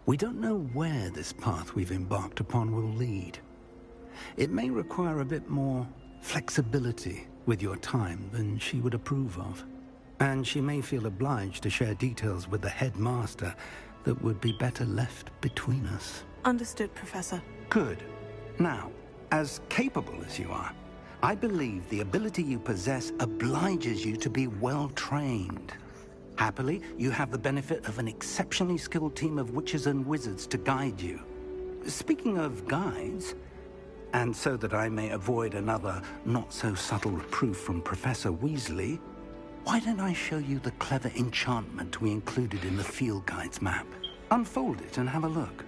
We don't know where this path we've embarked upon will lead. It may require a bit more flexibility with your time than she would approve of. And she may feel obliged to share details with the headmaster that would be better left between us. Understood, Professor. Good. Now, as capable as you are, I believe the ability you possess obliges you to be well trained. Happily, you have the benefit of an exceptionally skilled team of witches and wizards to guide you. Speaking of guides, And so that I may avoid another not-so-subtle reproof from Professor Weasley, why don't I show you the clever enchantment we included in the field guide's map? Unfold it and have a look.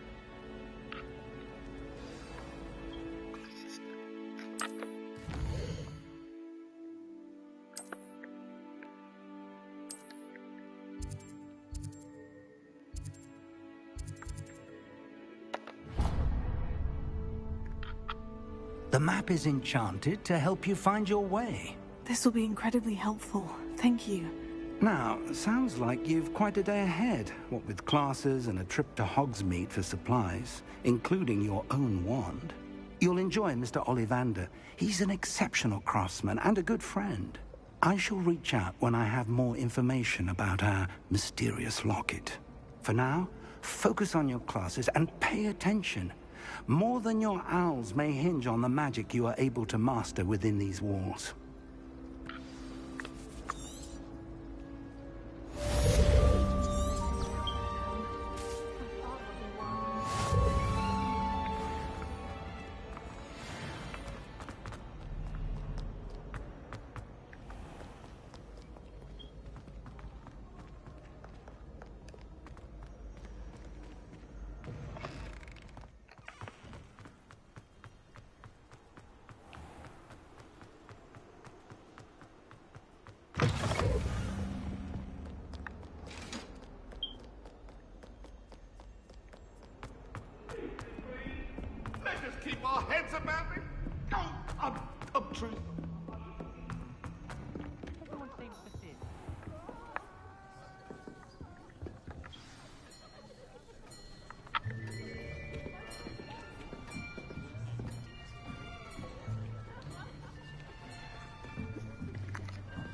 The map is enchanted to help you find your way. This will be incredibly helpful. Thank you. Now, sounds like you've quite a day ahead, what with classes and a trip to Hogsmeade for supplies, including your own wand. You'll enjoy Mr. Ollivander. He's an exceptional craftsman and a good friend. I shall reach out when I have more information about our mysterious locket. For now, focus on your classes and pay attention. More than your owls may hinge on the magic you are able to master within these walls. Let us keep our heads about it. Oh, obtrusive.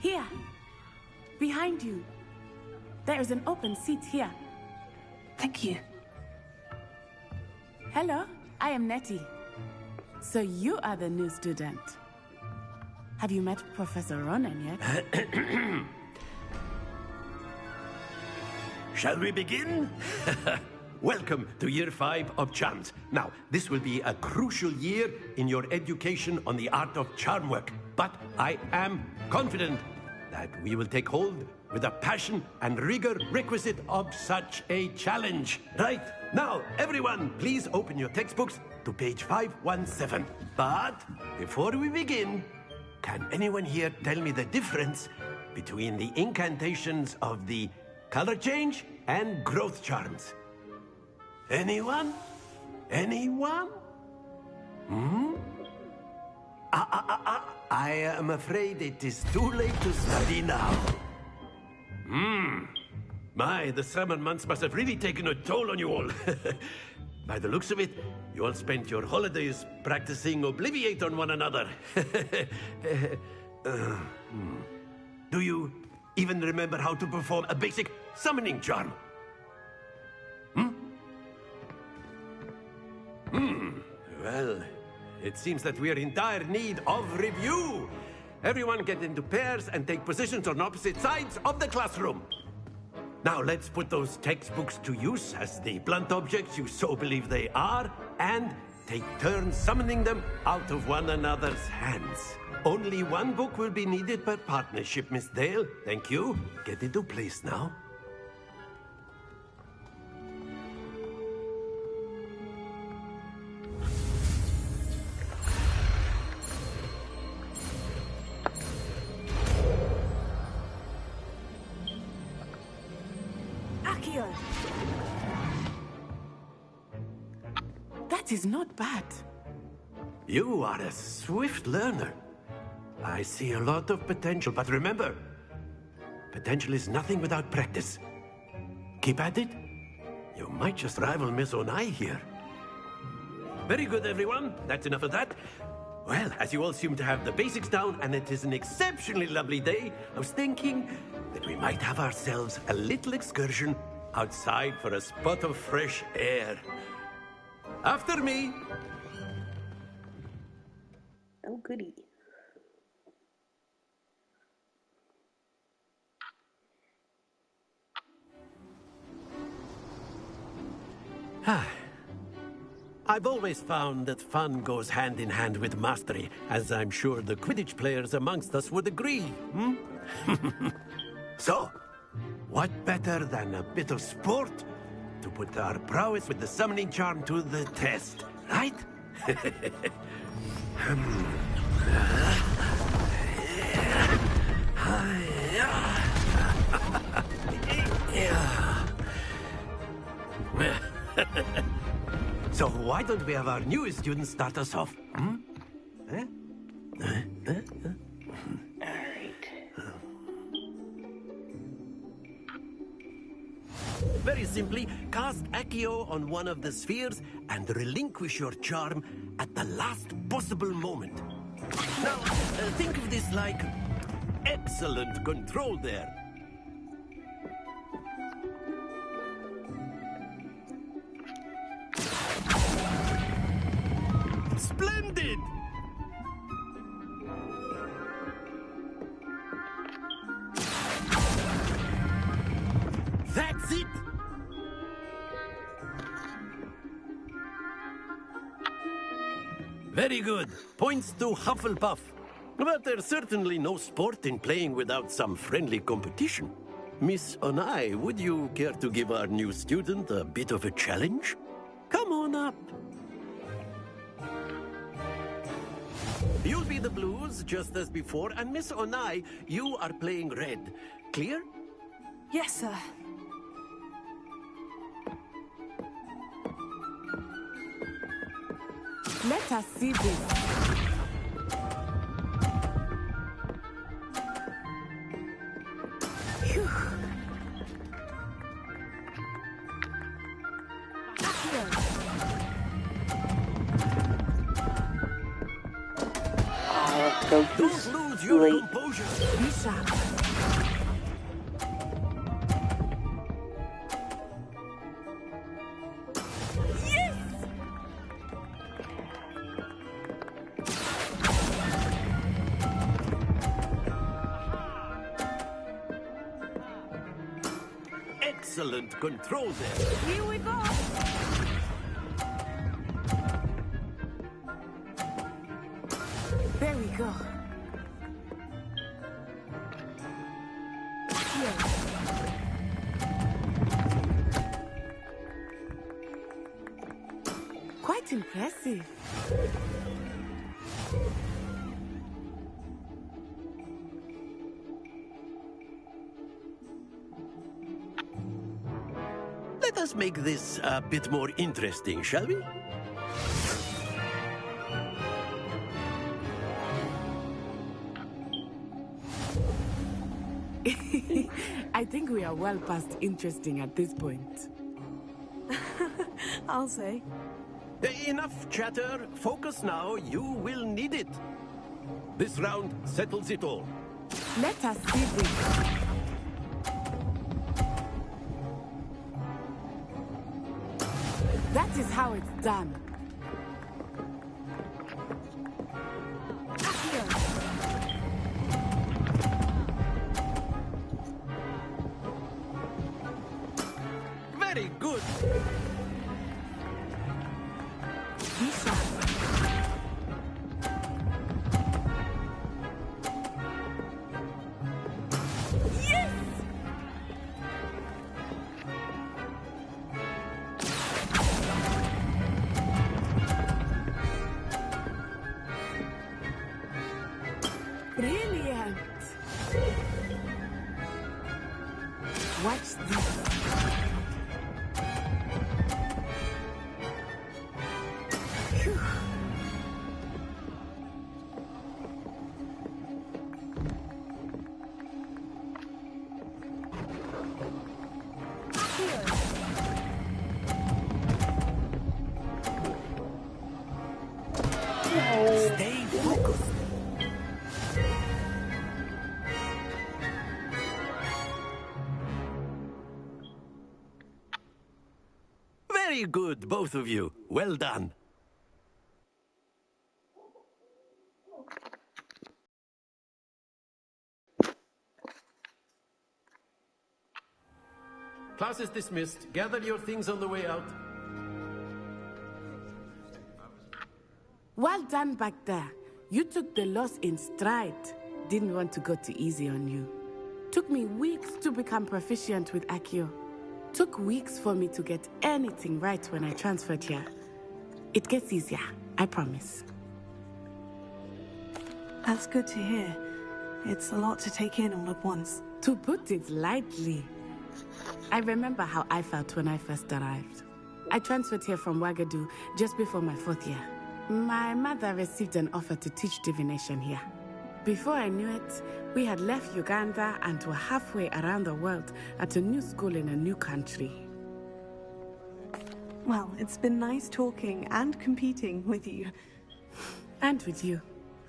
Here, behind you. There is an open seat here. Thank you. Hello, I am Nettie. So you are the new student. Have you met Professor Ronan yet? Shall we begin? Welcome to Year 5 of Charms. Now, this will be a crucial year in your education on the art of charm work. But I am confident that we will take hold with the passion and rigor requisite of such a challenge. Right, now, everyone, please open your textbooks to page 517. But before we begin, can anyone here tell me the difference between the incantations of the color change and growth charms? Anyone? Anyone? Hmm? I am afraid it is too late to study now. My, the summer months must have really taken a toll on you all. By the looks of it, you all spent your holidays practicing Obliviate on one another. Do you even remember how to perform a basic summoning charm? Well, it seems that we are in dire need of review. Everyone get into pairs and take positions on opposite sides of the classroom. Now let's put those textbooks to use as the blunt objects you so believe they are, and take turns summoning them out of one another's hands. Only one book will be needed per partnership, Miss Dale. Thank you. Get into place now. That is not bad. You are a swift learner. I see a lot of potential, but remember, potential is nothing without practice. Keep at it. You might just rival Miss Onai here. Very good, everyone. That's enough of that. Well, as you all seem to have the basics down, and it is an exceptionally lovely day, I was thinking that we might have ourselves a little excursion outside for a spot of fresh air. After me. Oh, goody. I've always found that fun goes hand in hand with mastery, as I'm sure the Quidditch players amongst us would agree, hmm? So, what better than a bit of sport to put our prowess with the summoning charm to the test, right? So why don't we have our newest student start us off? Hmm? Very simply, cast Accio on one of the spheres and relinquish your charm at the last possible moment. Now, think of this like excellent control there. Splendid! That's it! Very good. Points to Hufflepuff. But there's certainly no sport in playing without some friendly competition. Miss Onai, would you care to give our new student a bit of a challenge? Come on up. You'll be the blues, just as before, and Miss Onai, you are playing red. Clear? Yes, sir. Let us see this. Phew. Don't lose your composure. Be sharp. Excellent control there. Here we go. There we go. Here. Quite impressive. Let us make this a bit more interesting, shall we? I think we are well past interesting at this point. I'll say. Enough chatter. Focus now. You will need it. This round settles it all. Let us see this. That is how it's done. Very good. Be sharp. Yes! Brilliant! Watch this. Phew. Stay focused. Very good, both of you. Well done. Class is dismissed. Gather your things on the way out. Well done back there. You took the loss in stride. Didn't want to go too easy on you. Took me weeks to become proficient with Accio. Took weeks for me to get anything right when I transferred here. It gets easier, I promise. That's good to hear. It's a lot to take in all at once. To put it lightly, I remember how I felt when I first arrived. I transferred here from Wagadu just before my 4th year. My mother received an offer to teach divination here. Before I knew it, we had left Uganda and were halfway around the world at a new school in a new country. Well, it's been nice talking and competing with you. And with you.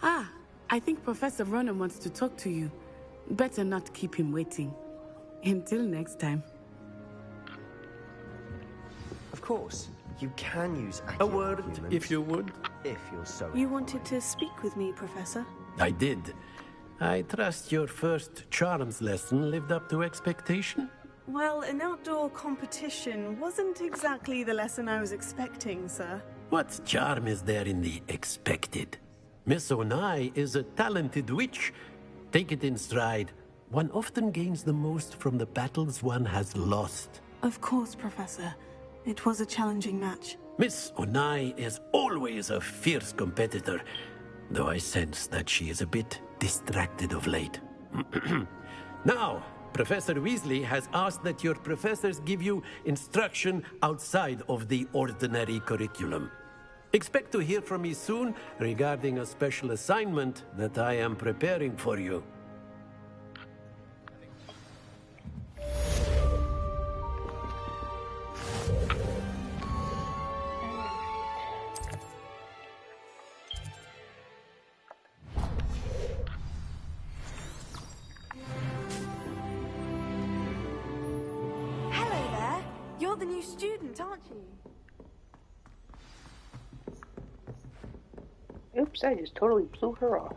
Ah, I think Professor Ronan wants to talk to you. Better not keep him waiting. Until next time. Of course, you can use A word, if you would. If you're so You wanted to speak with me, Professor? I did. I trust your first charms lesson lived up to expectation? Well, an outdoor competition wasn't exactly the lesson I was expecting, sir. What charm is there in the expected? Miss Onai is a talented witch. Take it in stride. One often gains the most from the battles one has lost. Of course, Professor. It was a challenging match. Miss Onai is always a fierce competitor, though I sense that she is a bit distracted of late. Now, Professor Weasley has asked that your professors give you instruction outside of the ordinary curriculum. Expect to hear from me soon regarding a special assignment that I am preparing for you. Hello there. You're the new student, aren't you? Oops, I just totally blew her off.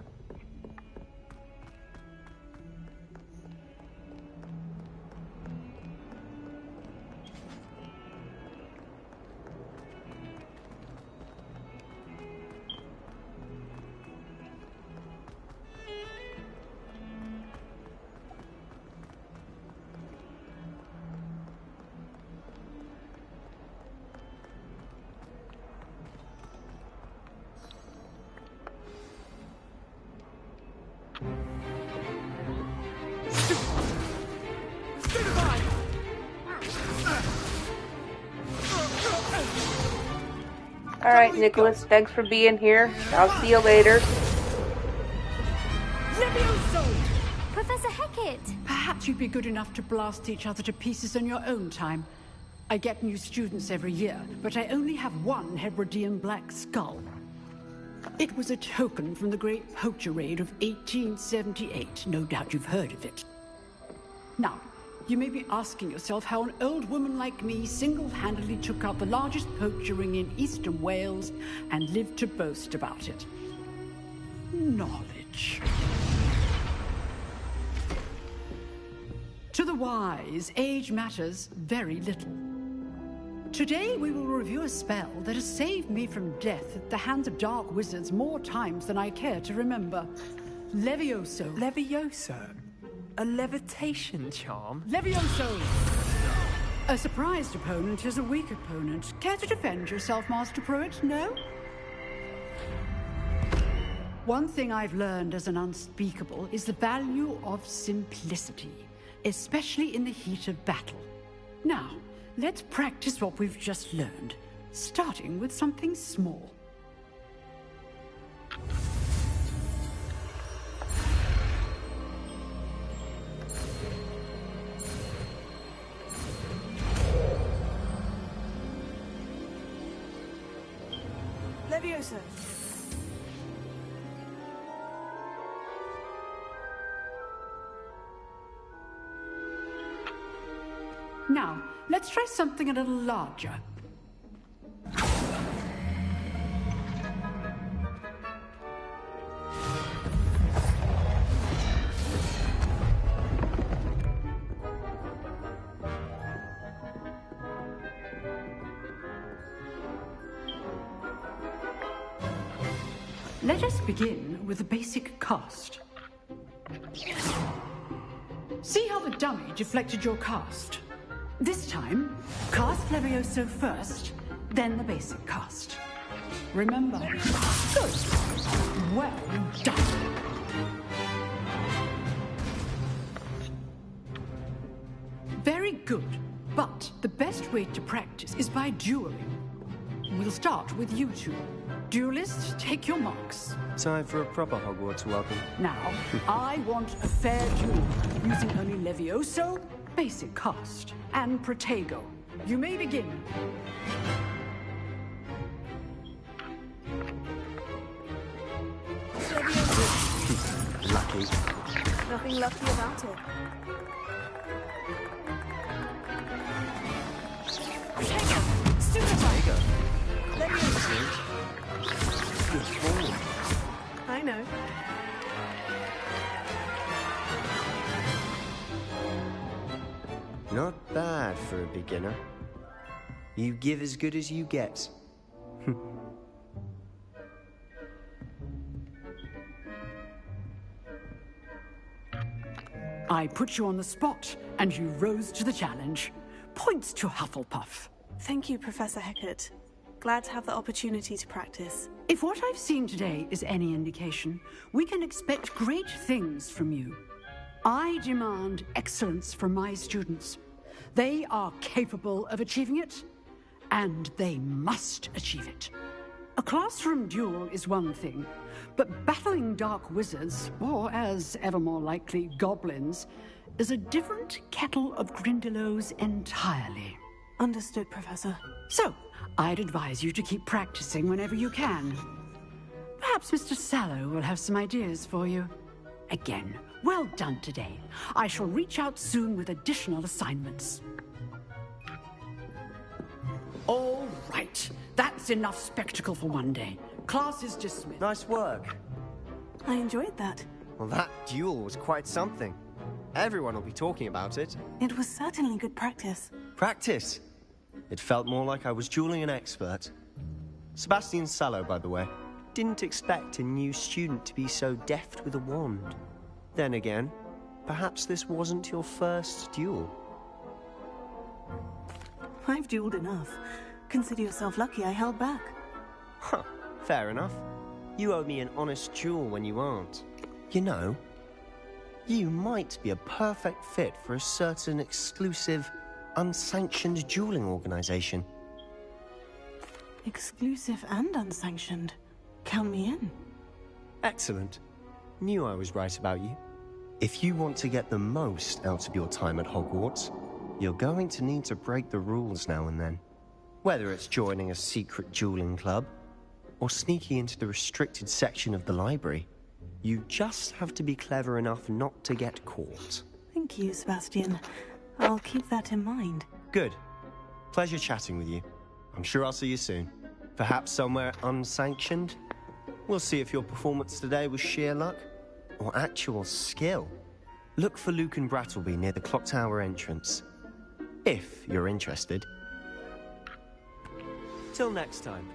Alright, Nicholas, thanks for being here. I'll see you later. Professor Hecat! Perhaps you'd be good enough to blast each other to pieces in your own time. I get new students every year, but I only have one Hebridean black skull. It was a token from the Great Poacher Raid of 1878. No doubt you've heard of it. Now, you may be asking yourself how an old woman like me single-handedly took out the largest poacher ring in eastern Wales and lived to boast about it. Knowledge. To the wise, age matters very little. Today we will review a spell that has saved me from death at the hands of dark wizards more times than I care to remember. Levioso. Levioso? A levitation charm? Levioso! A surprised opponent is a weak opponent. Care to defend yourself, Master Pruitt? No? One thing I've learned as an unspeakable is the value of simplicity, especially in the heat of battle. Now, let's practice what we've just learned, starting with something small. Levioso. Now, let's try something a little larger. Let us begin with the basic cast. See how the dummy deflected your cast? This time, cast Levioso first, then the basic cast. Remember? Good. Well done. Very good, but the best way to practice is by dueling. We'll start with you two. Duelists, take your marks. Time for a proper Hogwarts welcome. Now, I want a fair duel, using only Levioso, basic cast, and Protego. You may begin. Lucky. Nothing lucky about it. Protego. Levioso. Good form. I know. Not bad for a beginner. You give as good as you get. I put you on the spot, and you rose to the challenge. Points to Hufflepuff. Thank you, Professor Hecat. Glad to have the opportunity to practice. If what I've seen today is any indication, we can expect great things from you. I demand excellence from my students. They are capable of achieving it, and they must achieve it. A classroom duel is one thing, but battling dark wizards, or as ever more likely, goblins, is a different kettle of Grindylows entirely. Understood, Professor. So, I'd advise you to keep practicing whenever you can. Perhaps Mr. Sallow will have some ideas for you. Again, well done today. I shall reach out soon with additional assignments. All right. That's enough spectacle for one day. Class is dismissed. Nice work. I enjoyed that. Well, that duel was quite something. Everyone will be talking about it. It was certainly good practice. Practice? It felt more like I was dueling an expert. Sebastian Sallow, by the way, didn't expect a new student to be so deft with a wand. Then again, perhaps this wasn't your first duel. I've dueled enough. Consider yourself lucky I held back. Huh, fair enough. You owe me an honest duel when you aren't. You know, you might be a perfect fit for a certain exclusive, unsanctioned dueling organization. Exclusive and unsanctioned. Count me in. Excellent. Knew I was right about you. If you want to get the most out of your time at Hogwarts, you're going to need to break the rules now and then. Whether it's joining a secret dueling club, or sneaking into the restricted section of the library, you just have to be clever enough not to get caught. Thank you, Sebastian. I'll keep that in mind. Good. Pleasure chatting with you. I'm sure I'll see you soon. Perhaps somewhere unsanctioned? We'll see if your performance today was sheer luck, or actual skill. Look for Luke and Brattleby near the clock tower entrance. If you're interested. Till next time.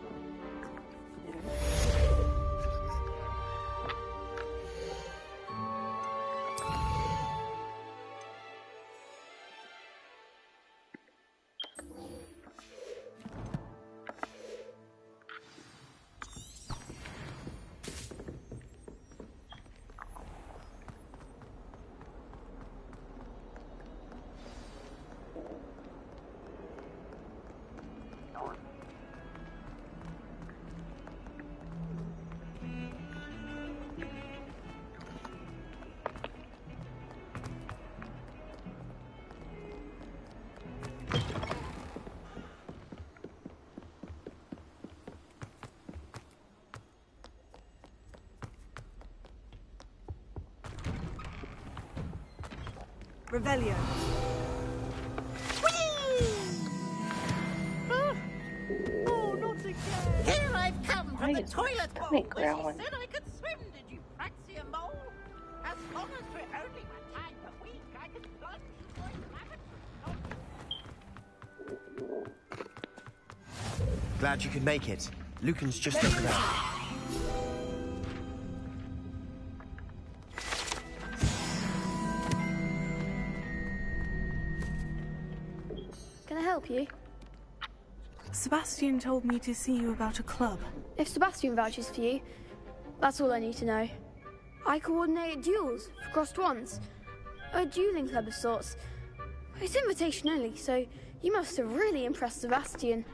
Revelio. Oh, not again! Here I've come from the toilet bowl where she said I could swim. Did you fancy a mole? As long as we're only one time per week, I can plunge for a Glad you could make it. Lucan's just over there. I help you? Sebastian told me to see you about a club. If Sebastian vouches for you, that's all I need to know. I coordinate duels for crossed wands. A dueling club of sorts. It's invitation only, so you must have really impressed Sebastian.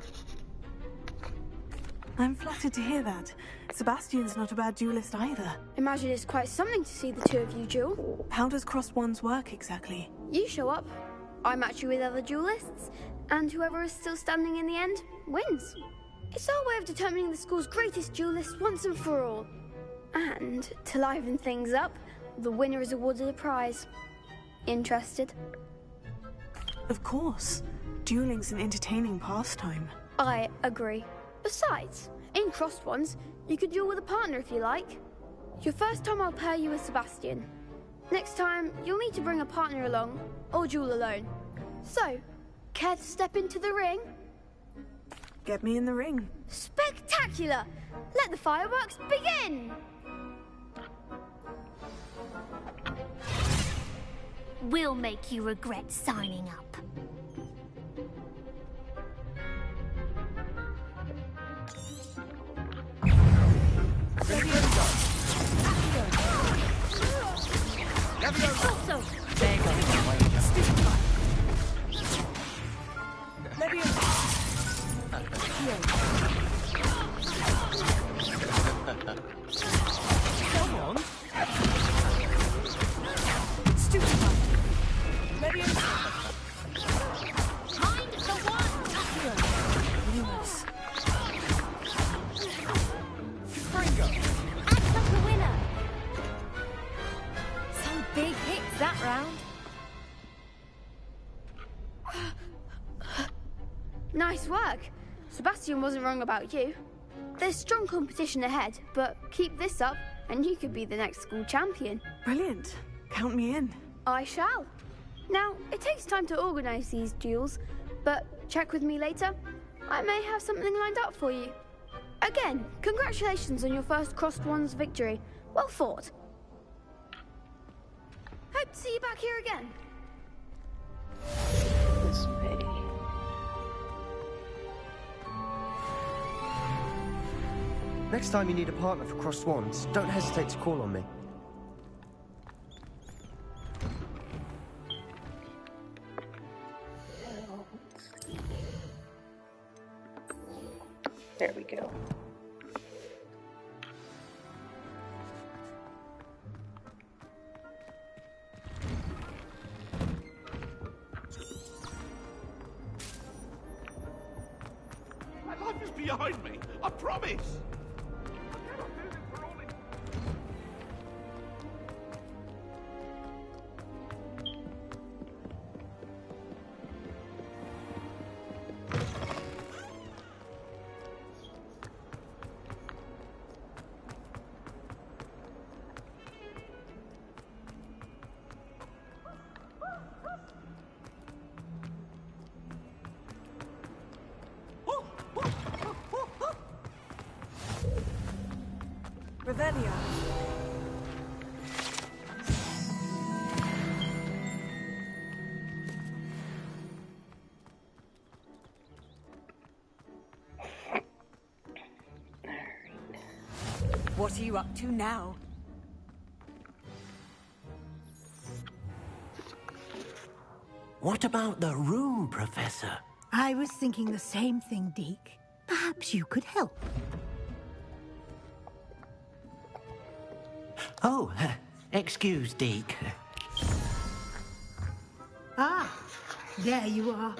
I'm flattered to hear that. Sebastian's not a bad duelist either. Imagine it's quite something to see the two of you duel. How does crossed wands work exactly? You show up, I match you with other duelists, and whoever is still standing in the end wins. It's our way of determining the school's greatest duelist once and for all. And to liven things up, the winner is awarded a prize. Interested? Of course. Dueling's an entertaining pastime. I agree. Besides, in crossed ones, you could duel with a partner if you like. Your first time I'll pair you with Sebastian. Next time, you'll need to bring a partner along, or duel alone. So, care to step into the ring? Get me in the ring. Spectacular! Let the fireworks begin! We'll make you regret signing up. Also, Come on. Mind the one! Lewis. Act up the winner! Some big hits that round. Nice work. Sebastian wasn't wrong about you. There's strong competition ahead, but keep this up and you could be the next school champion. Brilliant. Count me in. I shall. Now, it takes time to organise these duels, but check with me later. I may have something lined up for you. Again, congratulations on your first crossed wands victory. Well fought. Hope to see you back here again. This way. Next time you need a partner for crossed wands, don't hesitate to call on me. There we go. My life is behind me. I promise. Revelio. What are you up to now? What about the room, Professor? I was thinking the same thing, Deke. Perhaps you could help. Oh, excuse, Deke. Ah, there you are.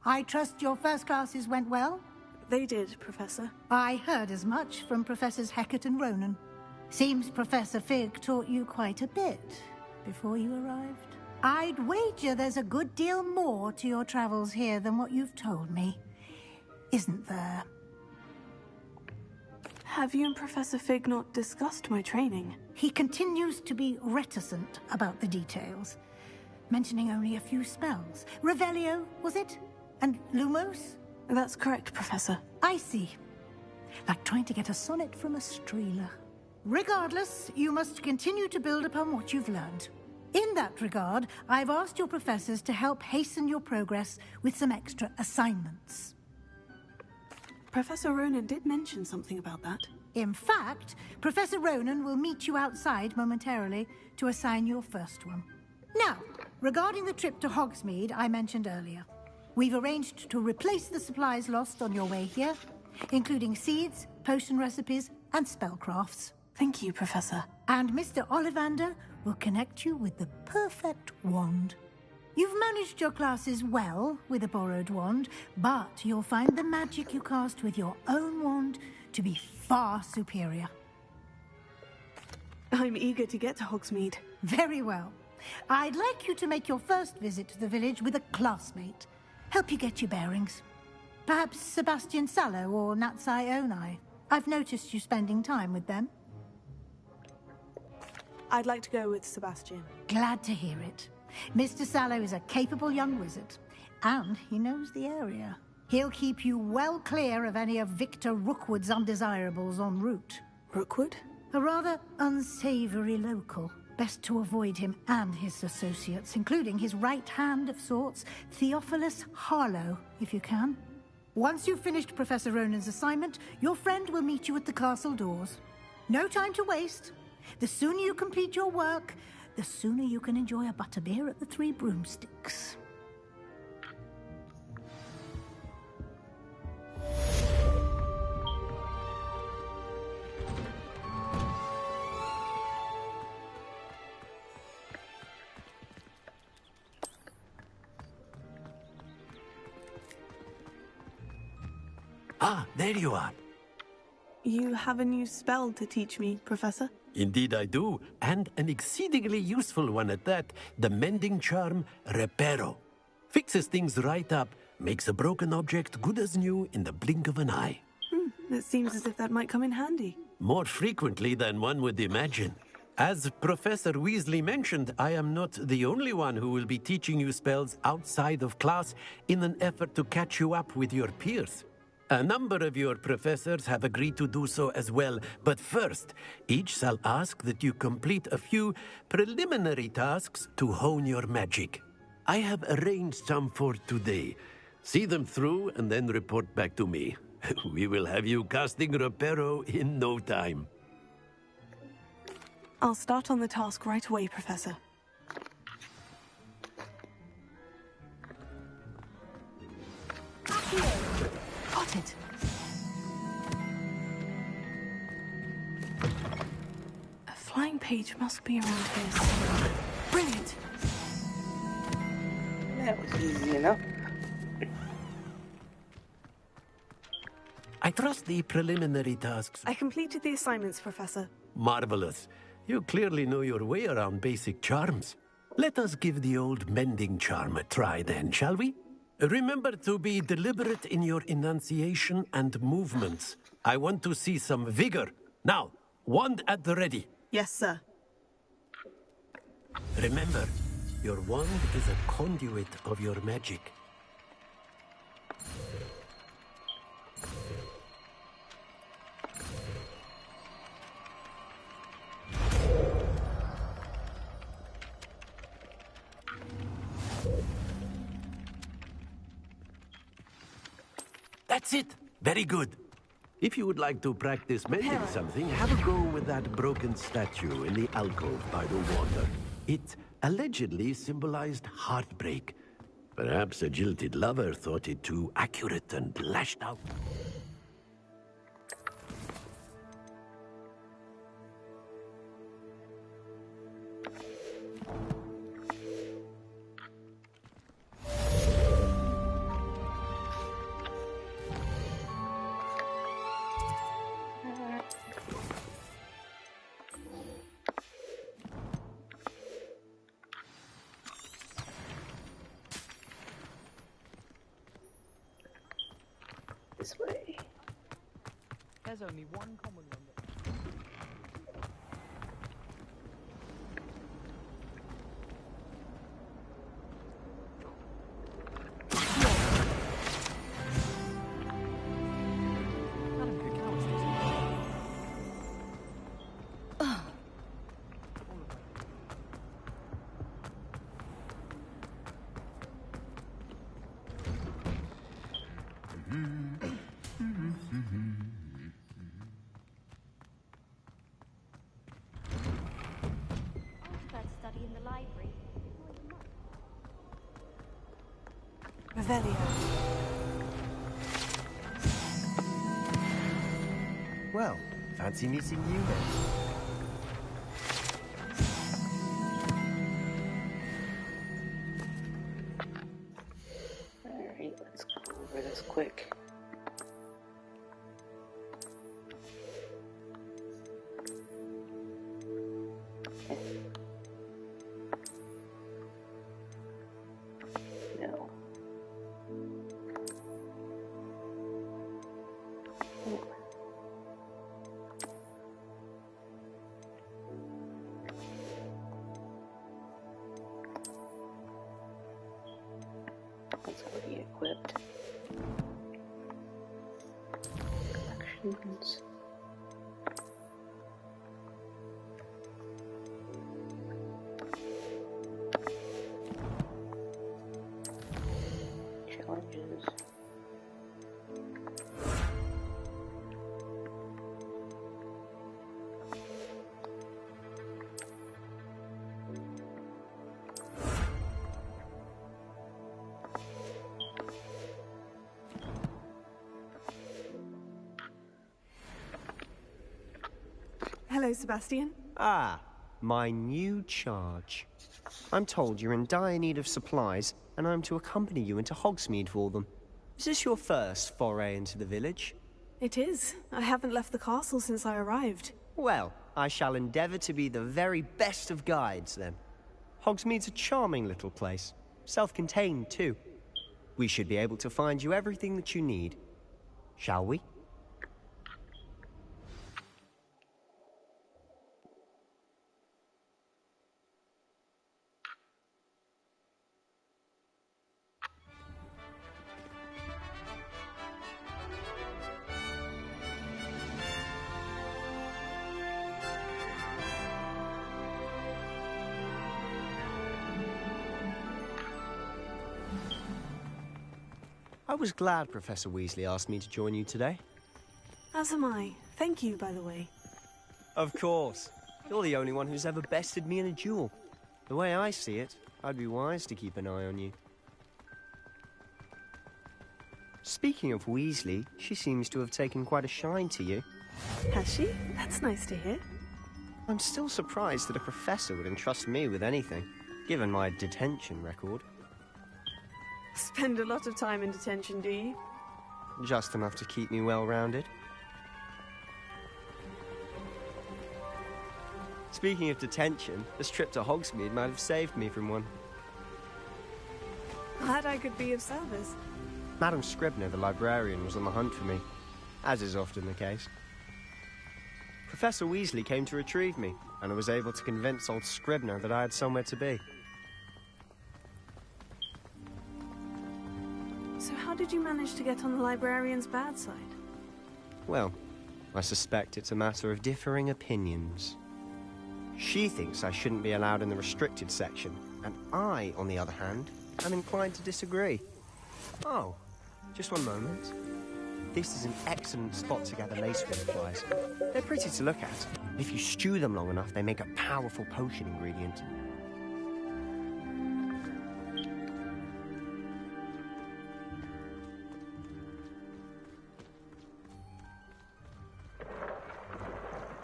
I trust your first classes went well? They did, Professor. I heard as much from Professors Hecat and Ronan. Seems Professor Fig taught you quite a bit before you arrived. I'd wager there's a good deal more to your travels here than what you've told me. Isn't there? Have you and Professor Fig not discussed my training? He continues to be reticent about the details, mentioning only a few spells. Revelio, was it? And Lumos? That's correct, Professor. I see. Like trying to get a sonnet from a streeler. Regardless, you must continue to build upon what you've learned. In that regard, I've asked your professors to help hasten your progress with some extra assignments. Professor Ronan did mention something about that. In fact, Professor Ronan will meet you outside momentarily to assign your first one. Now, regarding the trip to Hogsmeade I mentioned earlier, we've arranged to replace the supplies lost on your way here, including seeds, potion recipes, and spellcrafts. Thank you, Professor. And Mr. Ollivander will connect you with the perfect wand. You've managed your classes well with a borrowed wand, but you'll find the magic you cast with your own wand to be far superior. I'm eager to get to Hogsmeade. Very well. I'd like you to make your first visit to the village with a classmate. Help you get your bearings. Perhaps Sebastian Sallow or Natsai Onai. I've noticed you spending time with them. I'd like to go with Sebastian. Glad to hear it. Mr. Sallow is a capable young wizard, and he knows the area. He'll keep you well clear of any of Victor Rookwood's undesirables en route. Rookwood? A rather unsavory local. Best to avoid him and his associates, including his right hand of sorts, Theophilus Harlow, if you can. Once you've finished Professor Ronan's assignment, your friend will meet you at the castle doors. No time to waste. The sooner you complete your work, the sooner you can enjoy a butterbeer at the Three Broomsticks. Ah, there you are. You have a new spell to teach me, Professor? Indeed I do, and an exceedingly useful one at that. The mending charm, Reparo. Fixes things right up, makes a broken object good as new in the blink of an eye. It seems as if that might come in handy. More frequently than one would imagine. As Professor Weasley mentioned, I am not the only one who will be teaching you spells outside of class in an effort to catch you up with your peers. A number of your professors have agreed to do so as well, but first, each shall ask that you complete a few preliminary tasks to hone your magic. I have arranged some for today. See them through and then report back to me. We will have you casting Reparo in no time. I'll start on the task right away, Professor. Got it. A flying page must be around here somewhere. Brilliant! That was easy enough. I trust the preliminary tasks. I completed the assignments, Professor. Marvelous. You clearly know your way around basic charms. Let us give the old mending charm a try then, shall we? Remember to be deliberate in your enunciation and movements. I want to see some vigor. Now, wand at the ready. Yes, sir. Remember, your wand is a conduit of your magic. That's it. Very good. If you would like to practice mending something, have a go with that broken statue in the alcove by the water. It allegedly symbolized heartbreak. Perhaps a jilted lover thought it too accurate and lashed out. This way. There's only one common one. library. Revelio. Well, fancy meeting you then. Alright, let's go over this quick. No. It's already equipped. Collections. Challenges. Hello, Sebastian. Ah, my new charge. I'm told you're in dire need of supplies, and I'm to accompany you into Hogsmeade for them. Is this your first foray into the village? It is. I haven't left the castle since I arrived. Well, I shall endeavour to be the very best of guides, then. Hogsmeade's a charming little place. Self-contained, too. We should be able to find you everything that you need. Shall we? I was glad Professor Weasley asked me to join you today. As am I. Thank you, by the way. Of course. You're the only one who's ever bested me in a duel. The way I see it, I'd be wise to keep an eye on you. Speaking of Weasley, she seems to have taken quite a shine to you. Has she? That's nice to hear. I'm still surprised that a professor would entrust me with anything, given my detention record. Spend a lot of time in detention, do you? Just enough to keep me well-rounded. Speaking of detention, this trip to Hogsmeade might have saved me from one. Glad I could be of service. Madam Scribner, the librarian, was on the hunt for me, as is often the case. Professor Weasley came to retrieve me, and I was able to convince old Scribner that I had somewhere to be. So how did you manage to get on the librarian's bad side? Well, I suspect it's a matter of differing opinions. She thinks I shouldn't be allowed in the restricted section, and I, on the other hand, am inclined to disagree. Oh, just one moment. This is an excellent spot to gather lacewing flies. They're pretty to look at. If you stew them long enough, they make a powerful potion ingredient.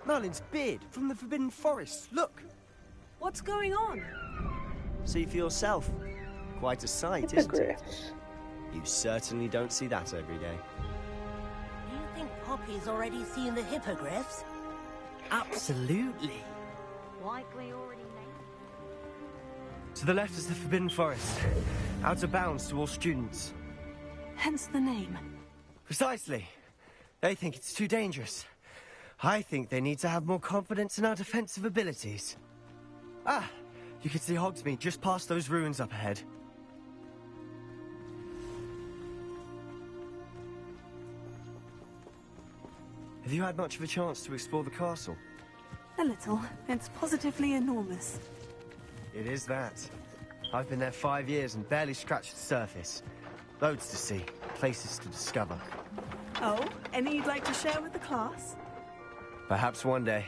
Merlin's beard from the Forbidden Forest. Look! What's going on? See for yourself. Quite a sight, isn't it? You certainly don't see that every day. Do you think Poppy's already seen the hippogriffs? Absolutely. Likely already named. To the left is the Forbidden Forest. Out of bounds to all students. Hence the name. Precisely. They think it's too dangerous. I think they need to have more confidence in our defensive abilities. Ah, you can see Hogsmeade just past those ruins up ahead. Have you had much of a chance to explore the castle? A little. It's positively enormous. It is that. I've been there 5 years and barely scratched the surface. Loads to see, places to discover. Oh, any you'd like to share with the class? Perhaps one day.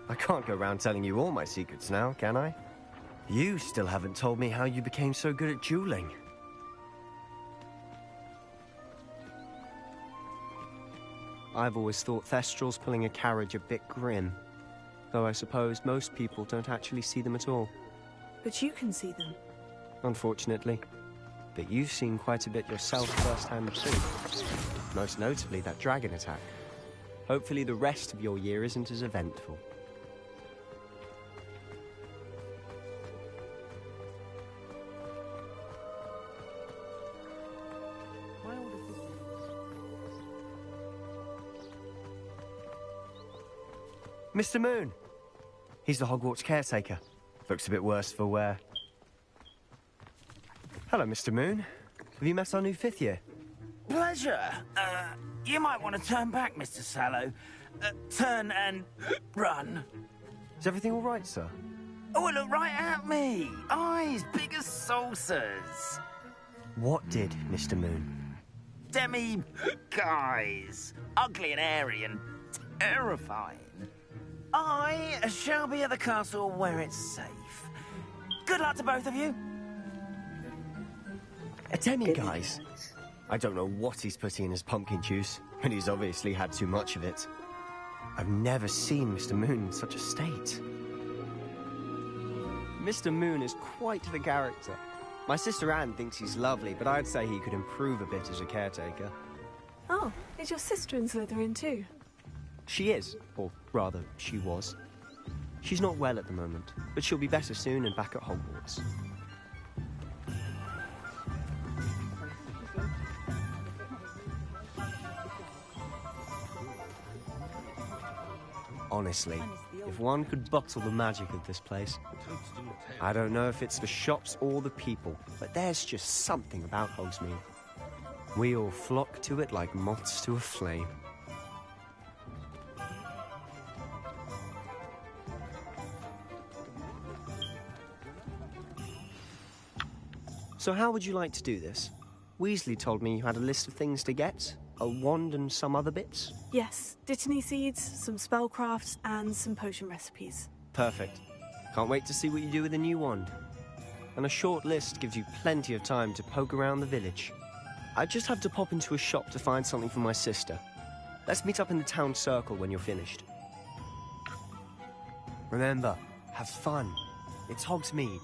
I can't go around telling you all my secrets now, can I? You still haven't told me how you became so good at dueling. I've always thought Thestrals pulling a carriage a bit grim. Though I suppose most people don't actually see them at all. But you can see them. Unfortunately. But you've seen quite a bit yourself firsthand too. Most notably that dragon attack. Hopefully the rest of your year isn't as eventful. Mr. Moon! He's the Hogwarts caretaker. Looks a bit worse for wear. Hello, Mr. Moon. Have you met our new 5th year? Pleasure. You might want to turn back, Mr. Sallow. Turn and run. Is everything all right, sir? Oh, look right at me. Eyes big as saucers. What did, Mr. Moon? Demi guys. Ugly and airy and terrifying. I shall be at the castle where it's safe. Good luck to both of you. A demi-guise? I don't know what he's putting in his pumpkin juice, but he's obviously had too much of it. I've never seen Mr. Moon in such a state. Mr. Moon is quite the character. My sister Anne thinks he's lovely, but I'd say he could improve a bit as a caretaker. Oh, is your sister in Slytherin too? She is, or rather, she was. She's not well at the moment, but she'll be better soon and back at Hogwarts. Honestly, if one could bottle the magic of this place. I don't know if it's the shops or the people, but there's just something about Hogsmeade. We all flock to it like moths to a flame. So how would you like to do this? Weasley told me you had a list of things to get, a wand and some other bits. Yes, Dittany seeds, some spellcrafts, and some potion recipes. Perfect. Can't wait to see what you do with the new wand. And a short list gives you plenty of time to poke around the village. I just have to pop into a shop to find something for my sister. Let's meet up in the town circle when you're finished. Remember, have fun. It's Hogsmeade.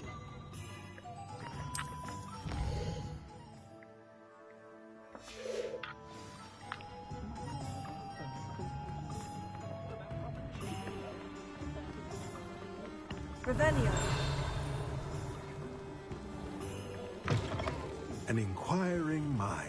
Revelio. An inquiring mind.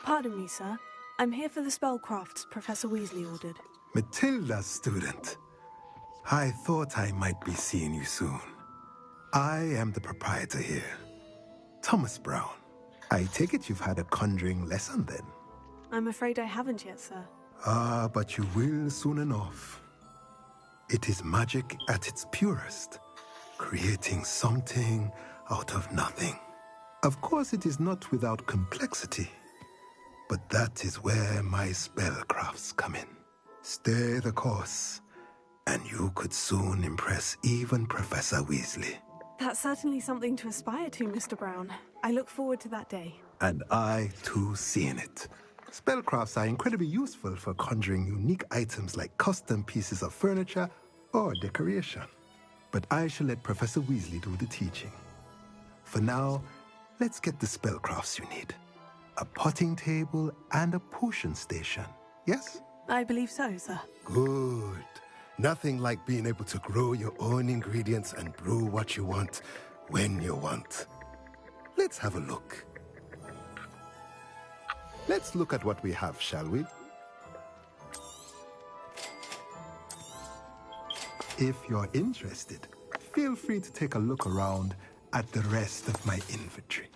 Pardon me, sir. I'm here for the spellcrafts Professor Weasley ordered. Matilda's student. I thought I might be seeing you soon. I am the proprietor here. Thomas Brown. I take it you've had a conjuring lesson then? I'm afraid I haven't yet, sir. Ah, but you will soon enough. It is magic at its purest, creating something out of nothing. Of course, it is not without complexity, but that is where my spellcrafts come in. Stay the course, and you could soon impress even Professor Weasley. That's certainly something to aspire to, Mr. Brown. I look forward to that day. And I, too, seeing it. Spellcrafts are incredibly useful for conjuring unique items like custom pieces of furniture or decoration. But I shall let Professor Weasley do the teaching. For now, let's get the spellcrafts you need. A potting table and a potion station, yes? I believe so, sir. Good. Nothing like being able to grow your own ingredients and brew what you want when you want. Let's have a look. Let's look at what we have, shall we? If you're interested, feel free to take a look around at the rest of my inventory.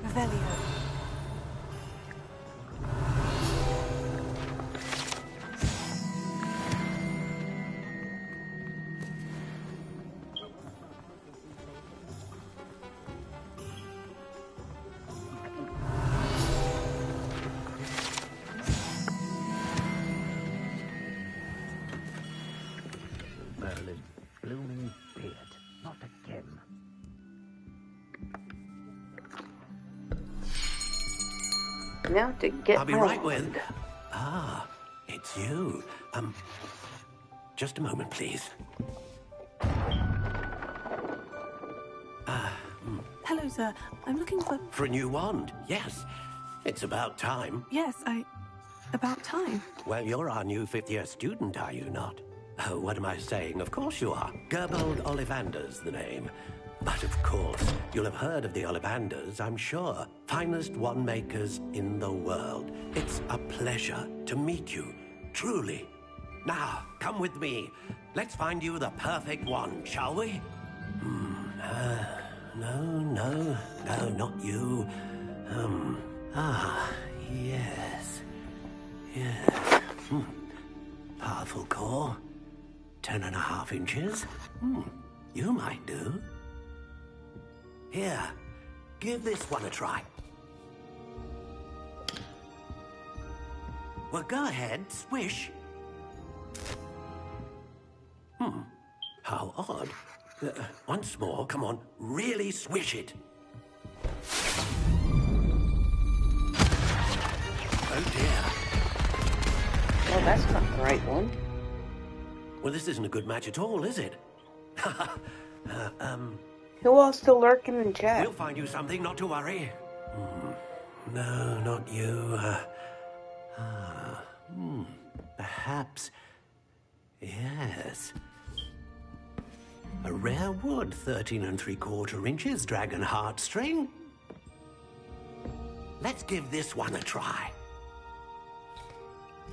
Revelio. Merlin's blooming beard. Not again. Now to get I'll be my right wand. with. Ah, it's you. Just a moment, please. Hello, sir. I'm looking for... For a new wand, yes. It's about time. Yes, about time. Well, you're our new fifth-year student, are you not? Oh, what am I saying? Of course you are. Gerbold Ollivander's the name. But of course, you'll have heard of the Ollivanders, I'm sure. Finest wand makers in the world. It's a pleasure to meet you, truly. Now, come with me. Let's find you the perfect wand, shall we? No, not you. Yes. Powerful core. 10.5 inches. You might do. Here, give this one a try. Well, go ahead, swish. How odd. Once more, come on, really swish it. Oh dear. Well, that's not the right one. Well, this isn't a good match at all, is it? Who all still lurking in chat? We'll find you something, not to worry. No, not you. Perhaps. Yes. A rare wood, 13 3/4 inches, dragon heartstring. Let's give this one a try.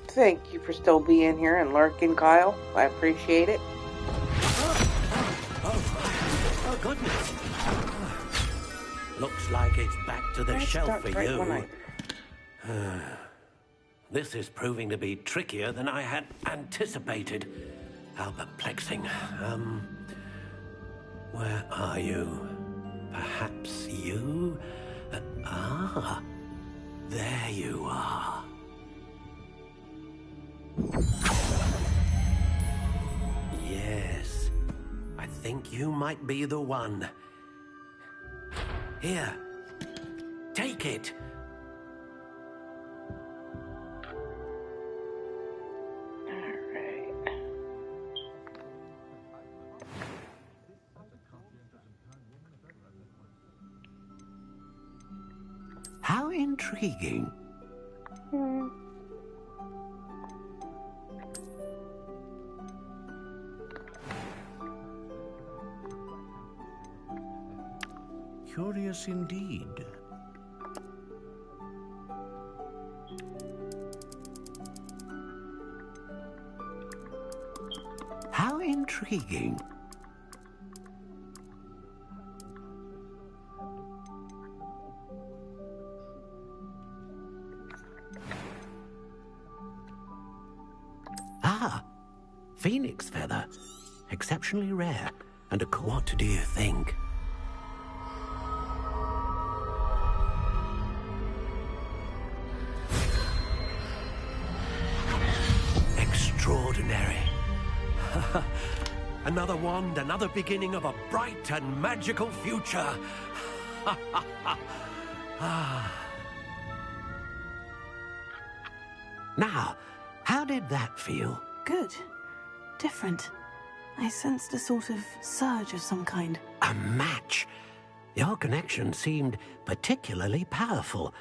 Thank you for still being here and lurking, Kyle. I appreciate it. Oh, goodness. Looks like it's back to the shelf for you. This is proving to be trickier than I had anticipated. How perplexing. Where are you? Perhaps you? There you are. Yes, I think you might be the one. Here, take it. How intriguing. Curious indeed. How intriguing. Phoenix feather. Exceptionally rare. And what do you think? Extraordinary. Another wand, another beginning of a bright and magical future. Now, how did that feel? Good. Different. I sensed a sort of surge of some kind. A match? Your connection seemed particularly powerful.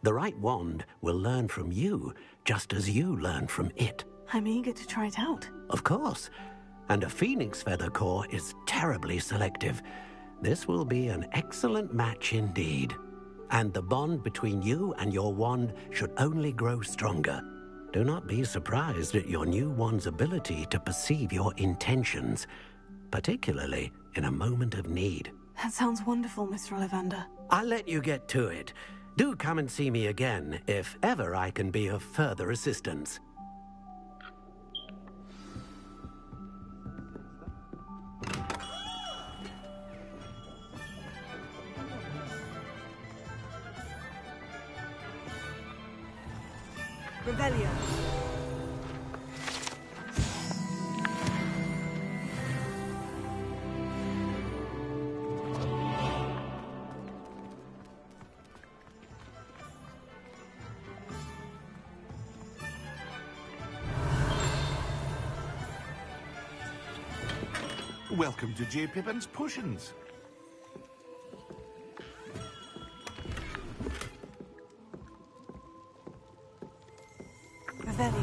The right wand will learn from you, just as you learn from it. I'm eager to try it out. Of course. And a phoenix feather core is terribly selective. This will be an excellent match indeed. And the bond between you and your wand should only grow stronger. Do not be surprised at your new wand's ability to perceive your intentions, particularly in a moment of need. That sounds wonderful, Mr. Ollivander. I'll let you get to it. Do come and see me again if ever I can be of further assistance. Revelio. Welcome to J. Pippin's Potions. Revelio.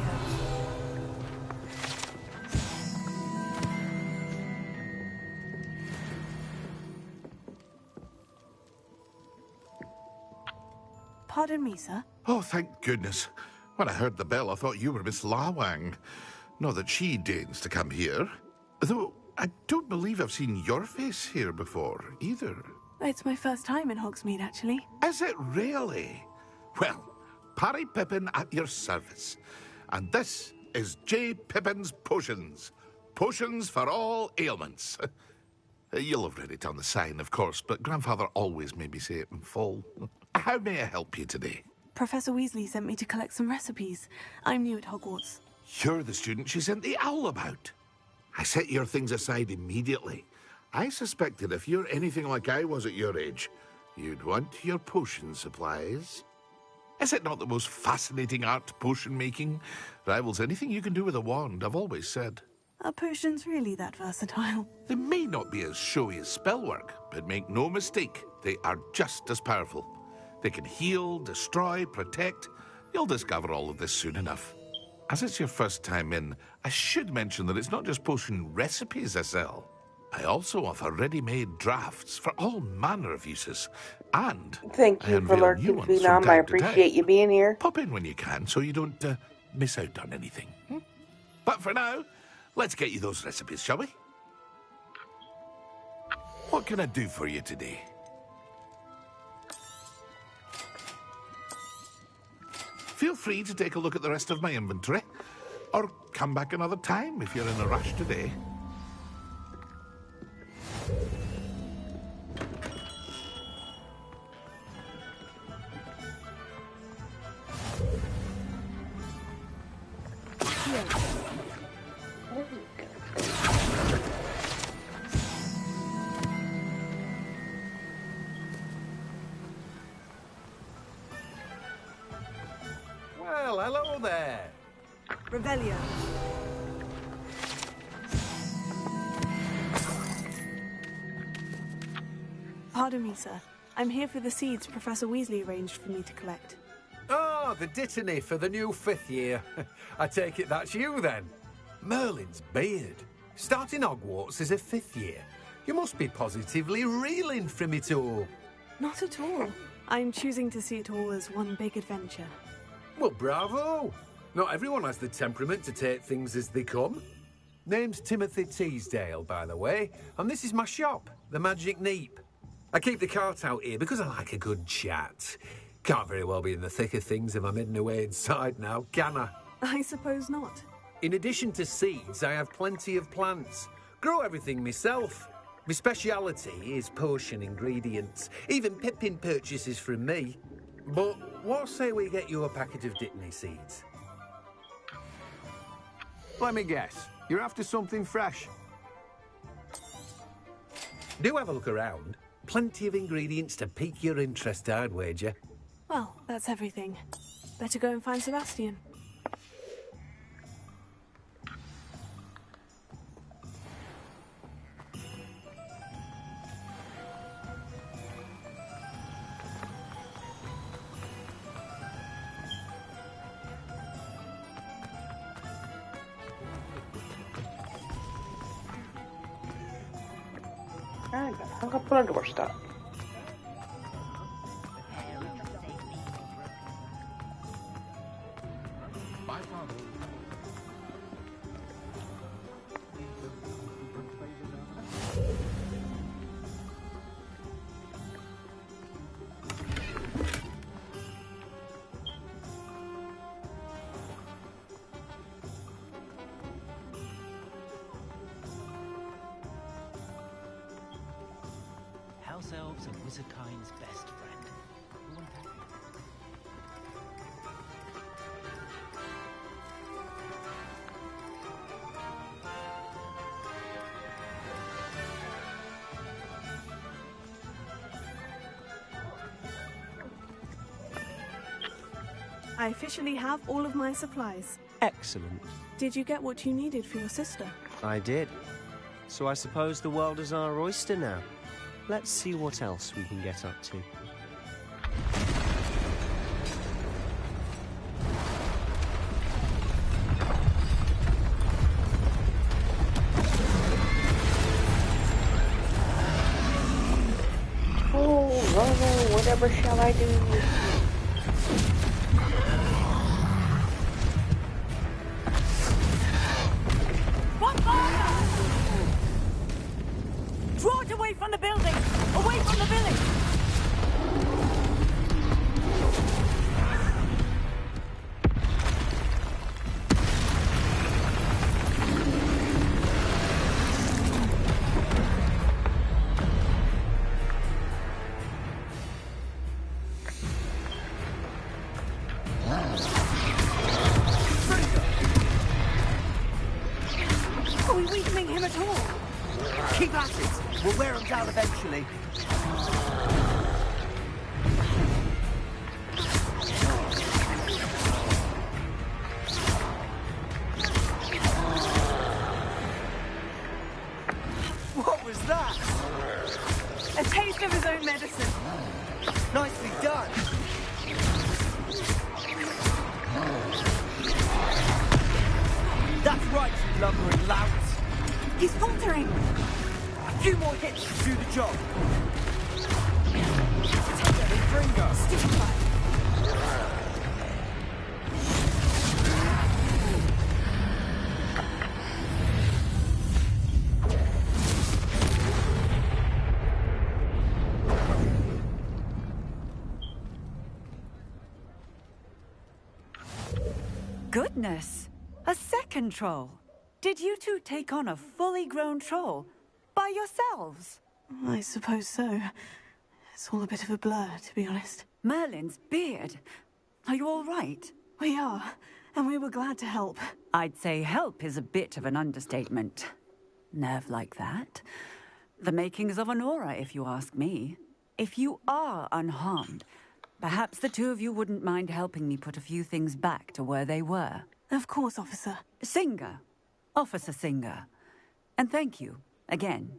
Pardon me, sir. Oh, thank goodness. When I heard the bell, I thought you were Miss Lawang. Not that she deigns to come here. Though, I don't believe I've seen your face here before, either. It's my first time in Hogsmeade, actually. Is it really? Well, Parry Pippin at your service. And this is J. Pippin's Potions. Potions for all ailments. You'll have read it on the sign, of course, but Grandfather always made me say it in full. How may I help you today? Professor Weasley sent me to collect some recipes. I'm new at Hogwarts. You're the student she sent the owl about. I set your things aside immediately. I suspected if you're anything like I was at your age, you'd want your potion supplies. Is it not the most fascinating art, potion making? Rivals anything you can do with a wand, I've always said. Are potions really that versatile? They may not be as showy as spellwork, but make no mistake, they are just as powerful. They can heal, destroy, protect. You'll discover all of this soon enough. As it's your first time in, I should mention that it's not just potion recipes I sell. I also offer ready-made drafts for all manner of uses. And thank you for lurking, Phenom. I appreciate you being here. Pop in when you can so you don't miss out on anything. But for now, let's get you those recipes, shall we? What can I do for you today? Feel free to take a look at the rest of my inventory, or come back another time if you're in a rush today. Well, hello there. Revelio. Pardon me, sir. I'm here for the seeds Professor Weasley arranged for me to collect. Oh, the dittany for the new 5th year. I take it that's you, then. Merlin's beard. Starting Hogwarts as a 5th year. You must be positively reeling from it all. Not at all. I'm choosing to see it all as one big adventure. Well, bravo! Not everyone has the temperament to take things as they come. Name's Timothy Teasdale, by the way, and this is my shop, the Magic Neep. I keep the cart out here because I like a good chat. Can't very well be in the thick of things if I'm hidden away inside now, can I? I suppose not. In addition to seeds, I have plenty of plants. Grow everything myself. My speciality is potion ingredients. Even Pippin purchases from me. But what say we get you a packet of Dittany seeds? Let me guess. You're after something fresh. Do have a look around. Plenty of ingredients to pique your interest, I'd wager. Well, that's everything. Better go and find Sebastian. I'm gonna put a doorstop. House elves are wizardkind's best friend. I officially have all of my supplies. Excellent. Did you get what you needed for your sister? I did. So I suppose the world is our oyster now. Let's see what else we can get up to. Oh, whatever shall I do? Draw it away from the building! Away from the village! Are we weakening him at all? Keep at it! We'll wear him down eventually. What was that? A taste of his own medicine. Nicely done. That's right, you lumbering louts. He's faltering. A few more hits to do the job. Bring us. Goodness! A second troll! Did you two take on a fully grown troll? By yourselves? I suppose so. It's all a bit of a blur, to be honest. Merlin's beard. Are you all right? We are, and we were glad to help. I'd say help is a bit of an understatement. Nerve like that. The makings of an aura, if you ask me. If you are unharmed, perhaps the two of you wouldn't mind helping me put a few things back to where they were. Of course, officer. Singer. Officer Singer. And thank you, again.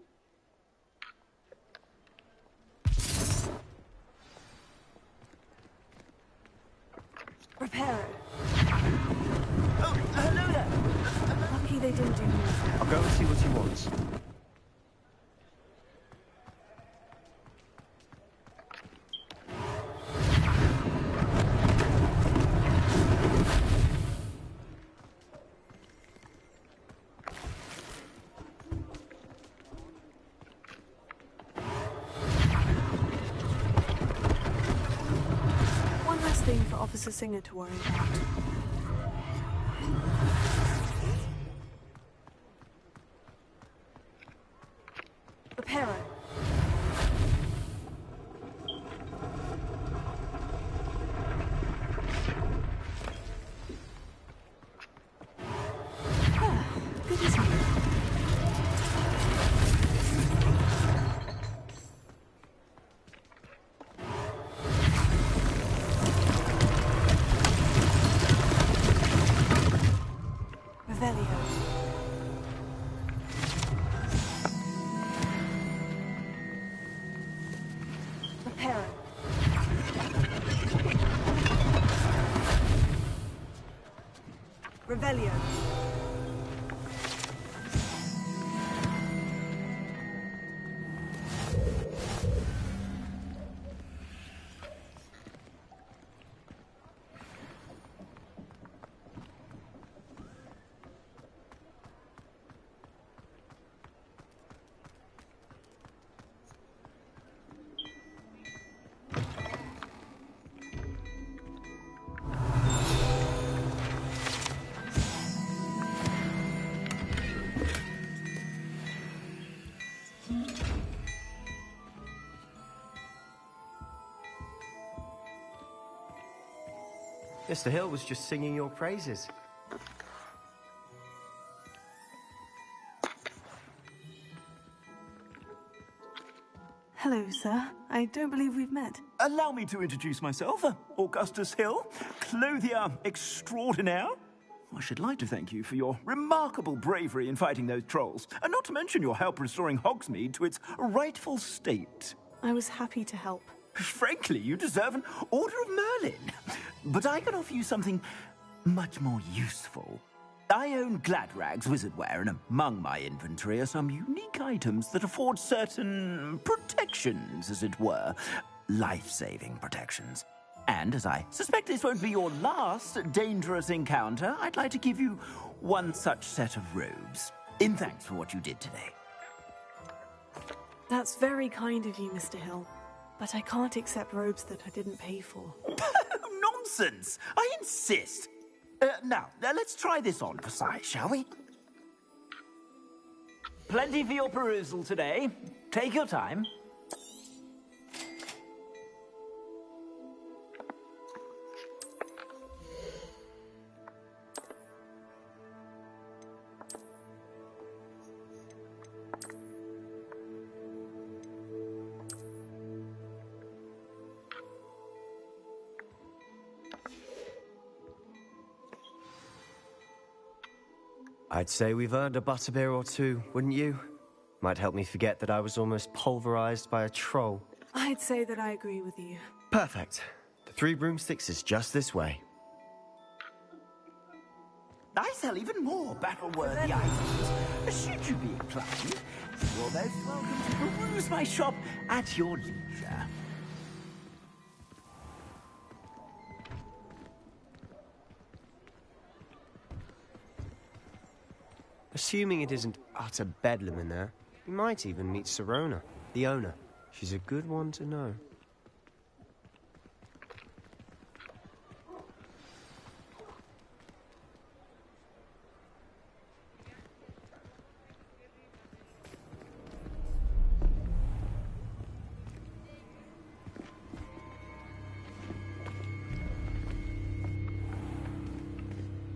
Prepare it. Oh, hello there. Lucky they didn't do anything. I'll go and see what he wants. One last thing for Officer Singer to worry about. Prepare it. Good as new. Revelio. Prepare it. Revelio. Mr. Hill was just singing your praises. Hello, sir. I don't believe we've met. Allow me to introduce myself, Augustus Hill, clothier extraordinaire. I should like to thank you for your remarkable bravery in fighting those trolls, and not to mention your help restoring Hogsmeade to its rightful state. I was happy to help. Frankly, you deserve an Order of Merlin. But I can offer you something much more useful. I own Gladrag's wizardware, and among my inventory are some unique items that afford certain protections, as it were. Life-saving protections. And as I suspect this won't be your last dangerous encounter, I'd like to give you one such set of robes, in thanks for what you did today. That's very kind of you, Mr. Hill. But I can't accept robes that I didn't pay for. Nonsense! I insist! Now, let's try this on for size, shall we? Plenty for your perusal today. Take your time. I'd say we've earned a butterbeer or two, wouldn't you? Might help me forget that I was almost pulverized by a troll. I'd say that I agree with you. Perfect. The 3 broomsticks is just this way. I sell even more battle-worthy items. Should you be inclined, you're most welcome to peruse my shop at your leisure. Assuming it isn't utter bedlam in there, you might even meet Sirona, the owner. She's a good one to know.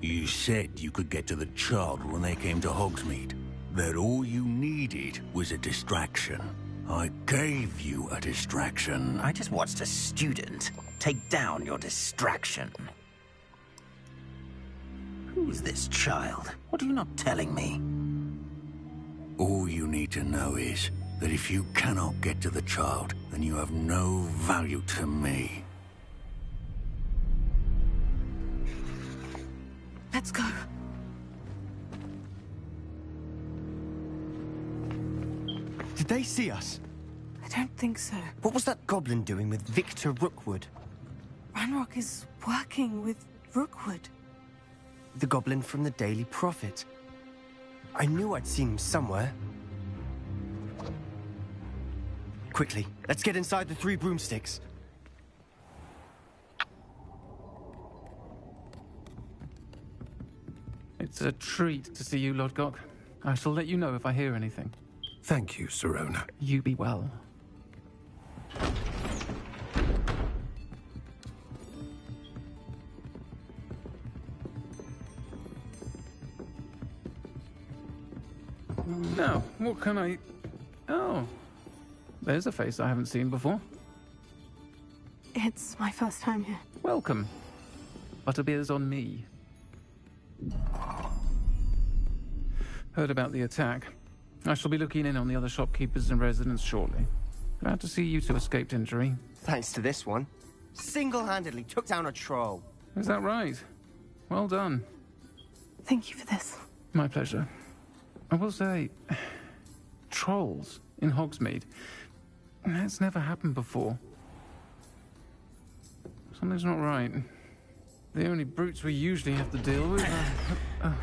You said you could get to the child when they came to Hogsmeade. That all you needed was a distraction. I gave you a distraction. I just watched a student take down your distraction. Who's this child? What are you not telling me? All you need to know is that if you cannot get to the child, then you have no value to me. Let's go. Did they see us? I don't think so. What was that goblin doing with Victor Rookwood? Ranrock is working with Rookwood. The goblin from the Daily Prophet. I knew I'd seen him somewhere. Quickly, let's get inside the 3 broomsticks. It's a treat to see you, Lodgok. I shall let you know if I hear anything. Thank you, Sirona. You be well. Now, what can I... Oh, there's a face I haven't seen before. It's my first time here. Welcome. Butterbeer's on me. Heard about the attack. I shall be looking in on the other shopkeepers and residents shortly. Glad to see you two escaped injury. Thanks to this one. Single-handedly took down a troll. Is that right? Well done. Thank you for this. My pleasure. I will say, trolls in Hogsmeade. That's never happened before. Something's not right. The only brutes we usually have to deal with are...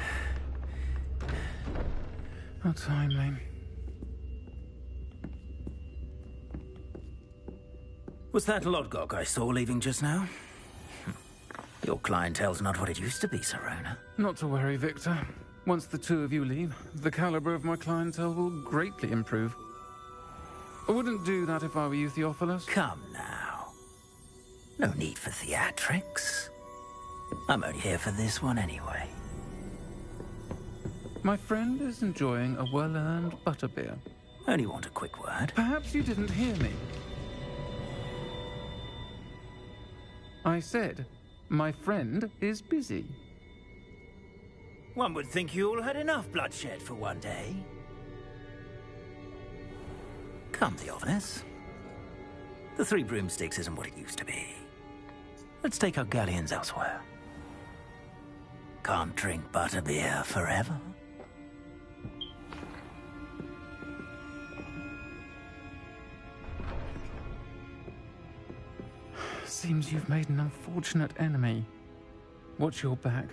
How timely. Was that Lodgok I saw leaving just now? Your clientele's not what it used to be, Sirona. Not to worry, Victor. Once the 2 of you leave, the caliber of my clientele will greatly improve. I wouldn't do that if I were you, Theophilus. Come now. No need for theatrics. I'm only here for this one anyway. My friend is enjoying a well-earned butterbeer. Only want a quick word. Perhaps you didn't hear me. I said, my friend is busy. One would think you all had enough bloodshed for one day. Come, Theophilus. The Three Broomsticks isn't what it used to be. Let's take our galleons elsewhere. Can't drink butterbeer forever. Seems you've made an unfortunate enemy. Watch your back.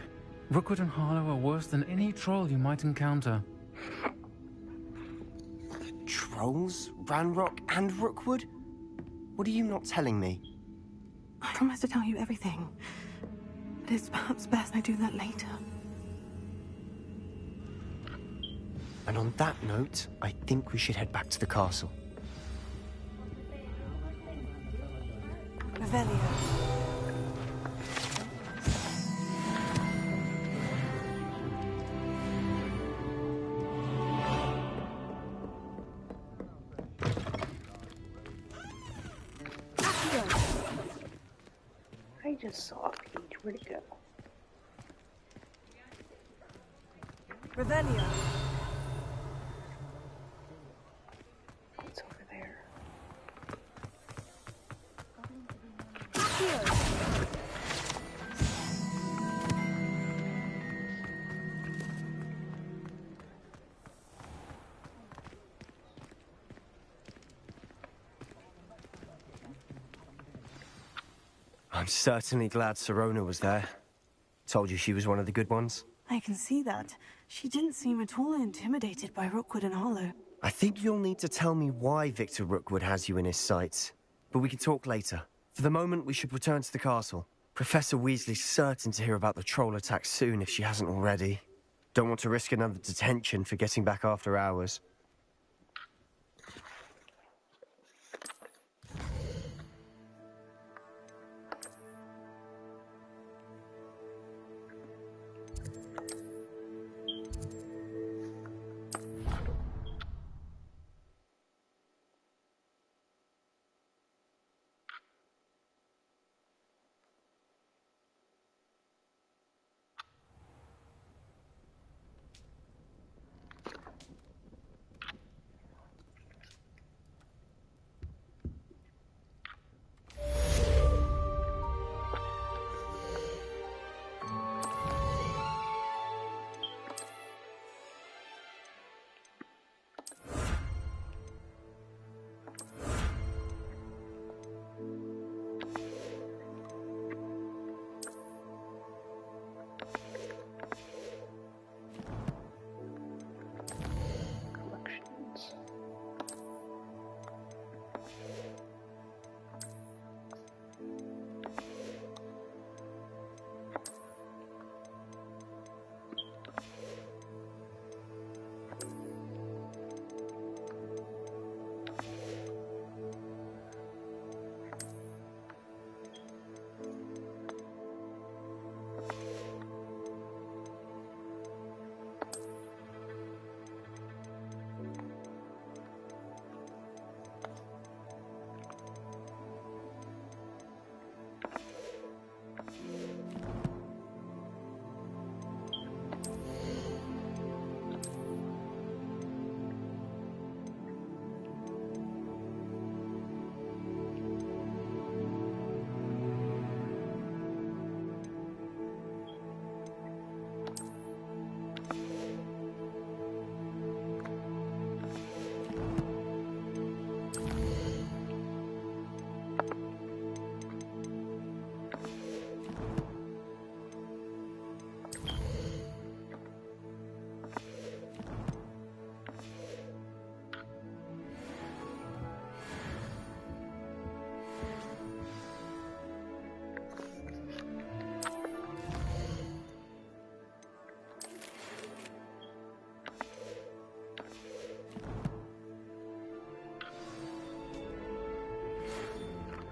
Rookwood and Harlow are worse than any troll you might encounter. Trolls? Ranrock and Rookwood? What are you not telling me? I promised to tell you everything. But it's perhaps best I do that later. And on that note, I think we should head back to the castle. Revelio. I just saw a page. Where'd it go? Revelio. What's over there? I'm certainly glad Sirona was there. Told you she was one of the good ones. I can see that. She didn't seem at all intimidated by Rookwood and Harlow. I think you'll need to tell me why Victor Rookwood has you in his sights. But we can talk later. For the moment, we should return to the castle. Professor Weasley's certain to hear about the troll attack soon if she hasn't already. Don't want to risk another detention for getting back after hours.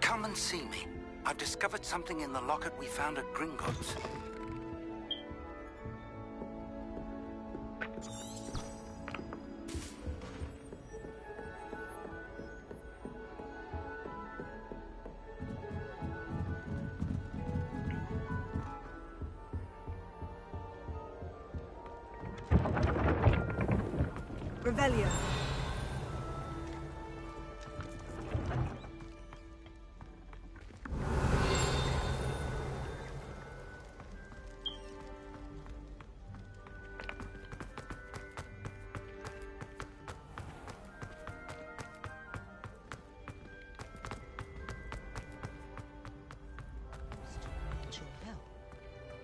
Come and see me. I've discovered something in the locket we found at Gringotts. Revelio.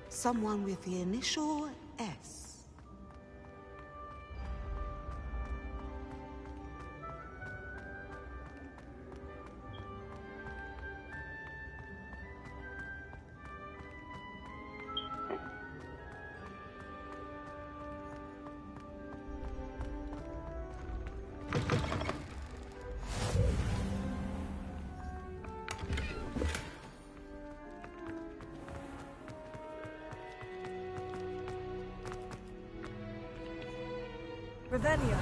Someone with the initial S. Revelio.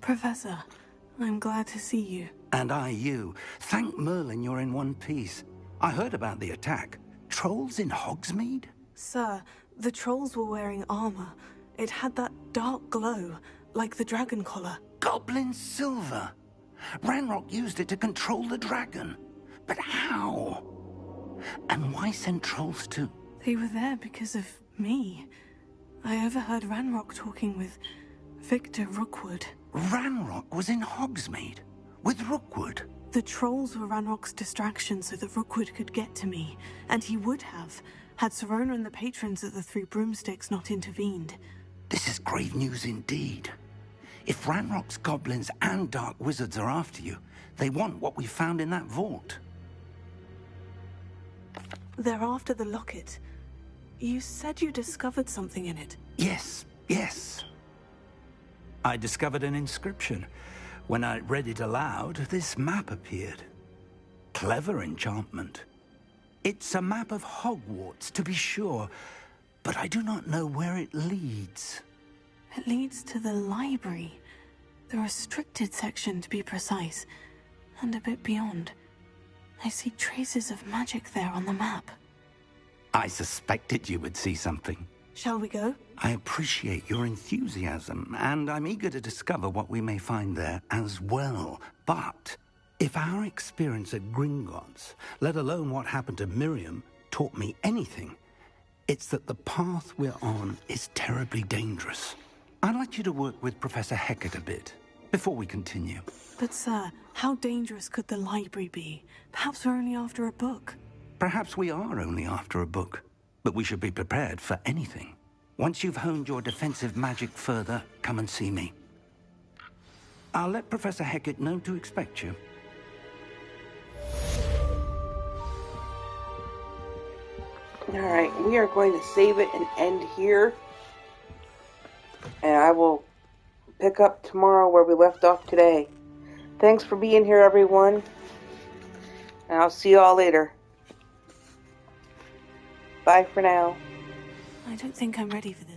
Professor, I'm glad to see you. And I you. Thank Merlin you're in one piece. I heard about the attack. Trolls in Hogsmeade? Sir, the trolls were wearing armor. It had that dark glow, like the dragon collar. Goblin silver. Ranrock used it to control the dragon. But how? And why send trolls too? They were there because of me. I overheard Ranrock talking with Victor Rookwood. Ranrock was in Hogsmeade? With Rookwood? The trolls were Ranrock's distraction so that Rookwood could get to me. And he would have, had Serona and the patrons at the Three Broomsticks not intervened. This is grave news indeed. If Ranrock's goblins and dark wizards are after you, they want what we found in that vault. They're after the locket. You said you discovered something in it. Yes. I discovered an inscription. When I read it aloud, this map appeared. Clever enchantment. It's a map of Hogwarts, to be sure, but I do not know where it leads. It leads to the library. The restricted section, to be precise, and a bit beyond. I see traces of magic there on the map. I suspected you would see something. Shall we go? I appreciate your enthusiasm, and I'm eager to discover what we may find there as well. But if our experience at Gringotts, let alone what happened to Miriam, taught me anything, it's that the path we're on is terribly dangerous. I'd like you to work with Professor Hecat a bit, before we continue. But sir, how dangerous could the library be? Perhaps we're only after a book. Perhaps we are only after a book, but we should be prepared for anything. Once you've honed your defensive magic further, come and see me. I'll let Professor Hecat know to expect you. Alright, we are going to save it and end here. And I will pick up tomorrow where we left off today. Thanks for being here, everyone. And I'll see you all later. Bye for now. I don't think I'm ready for this.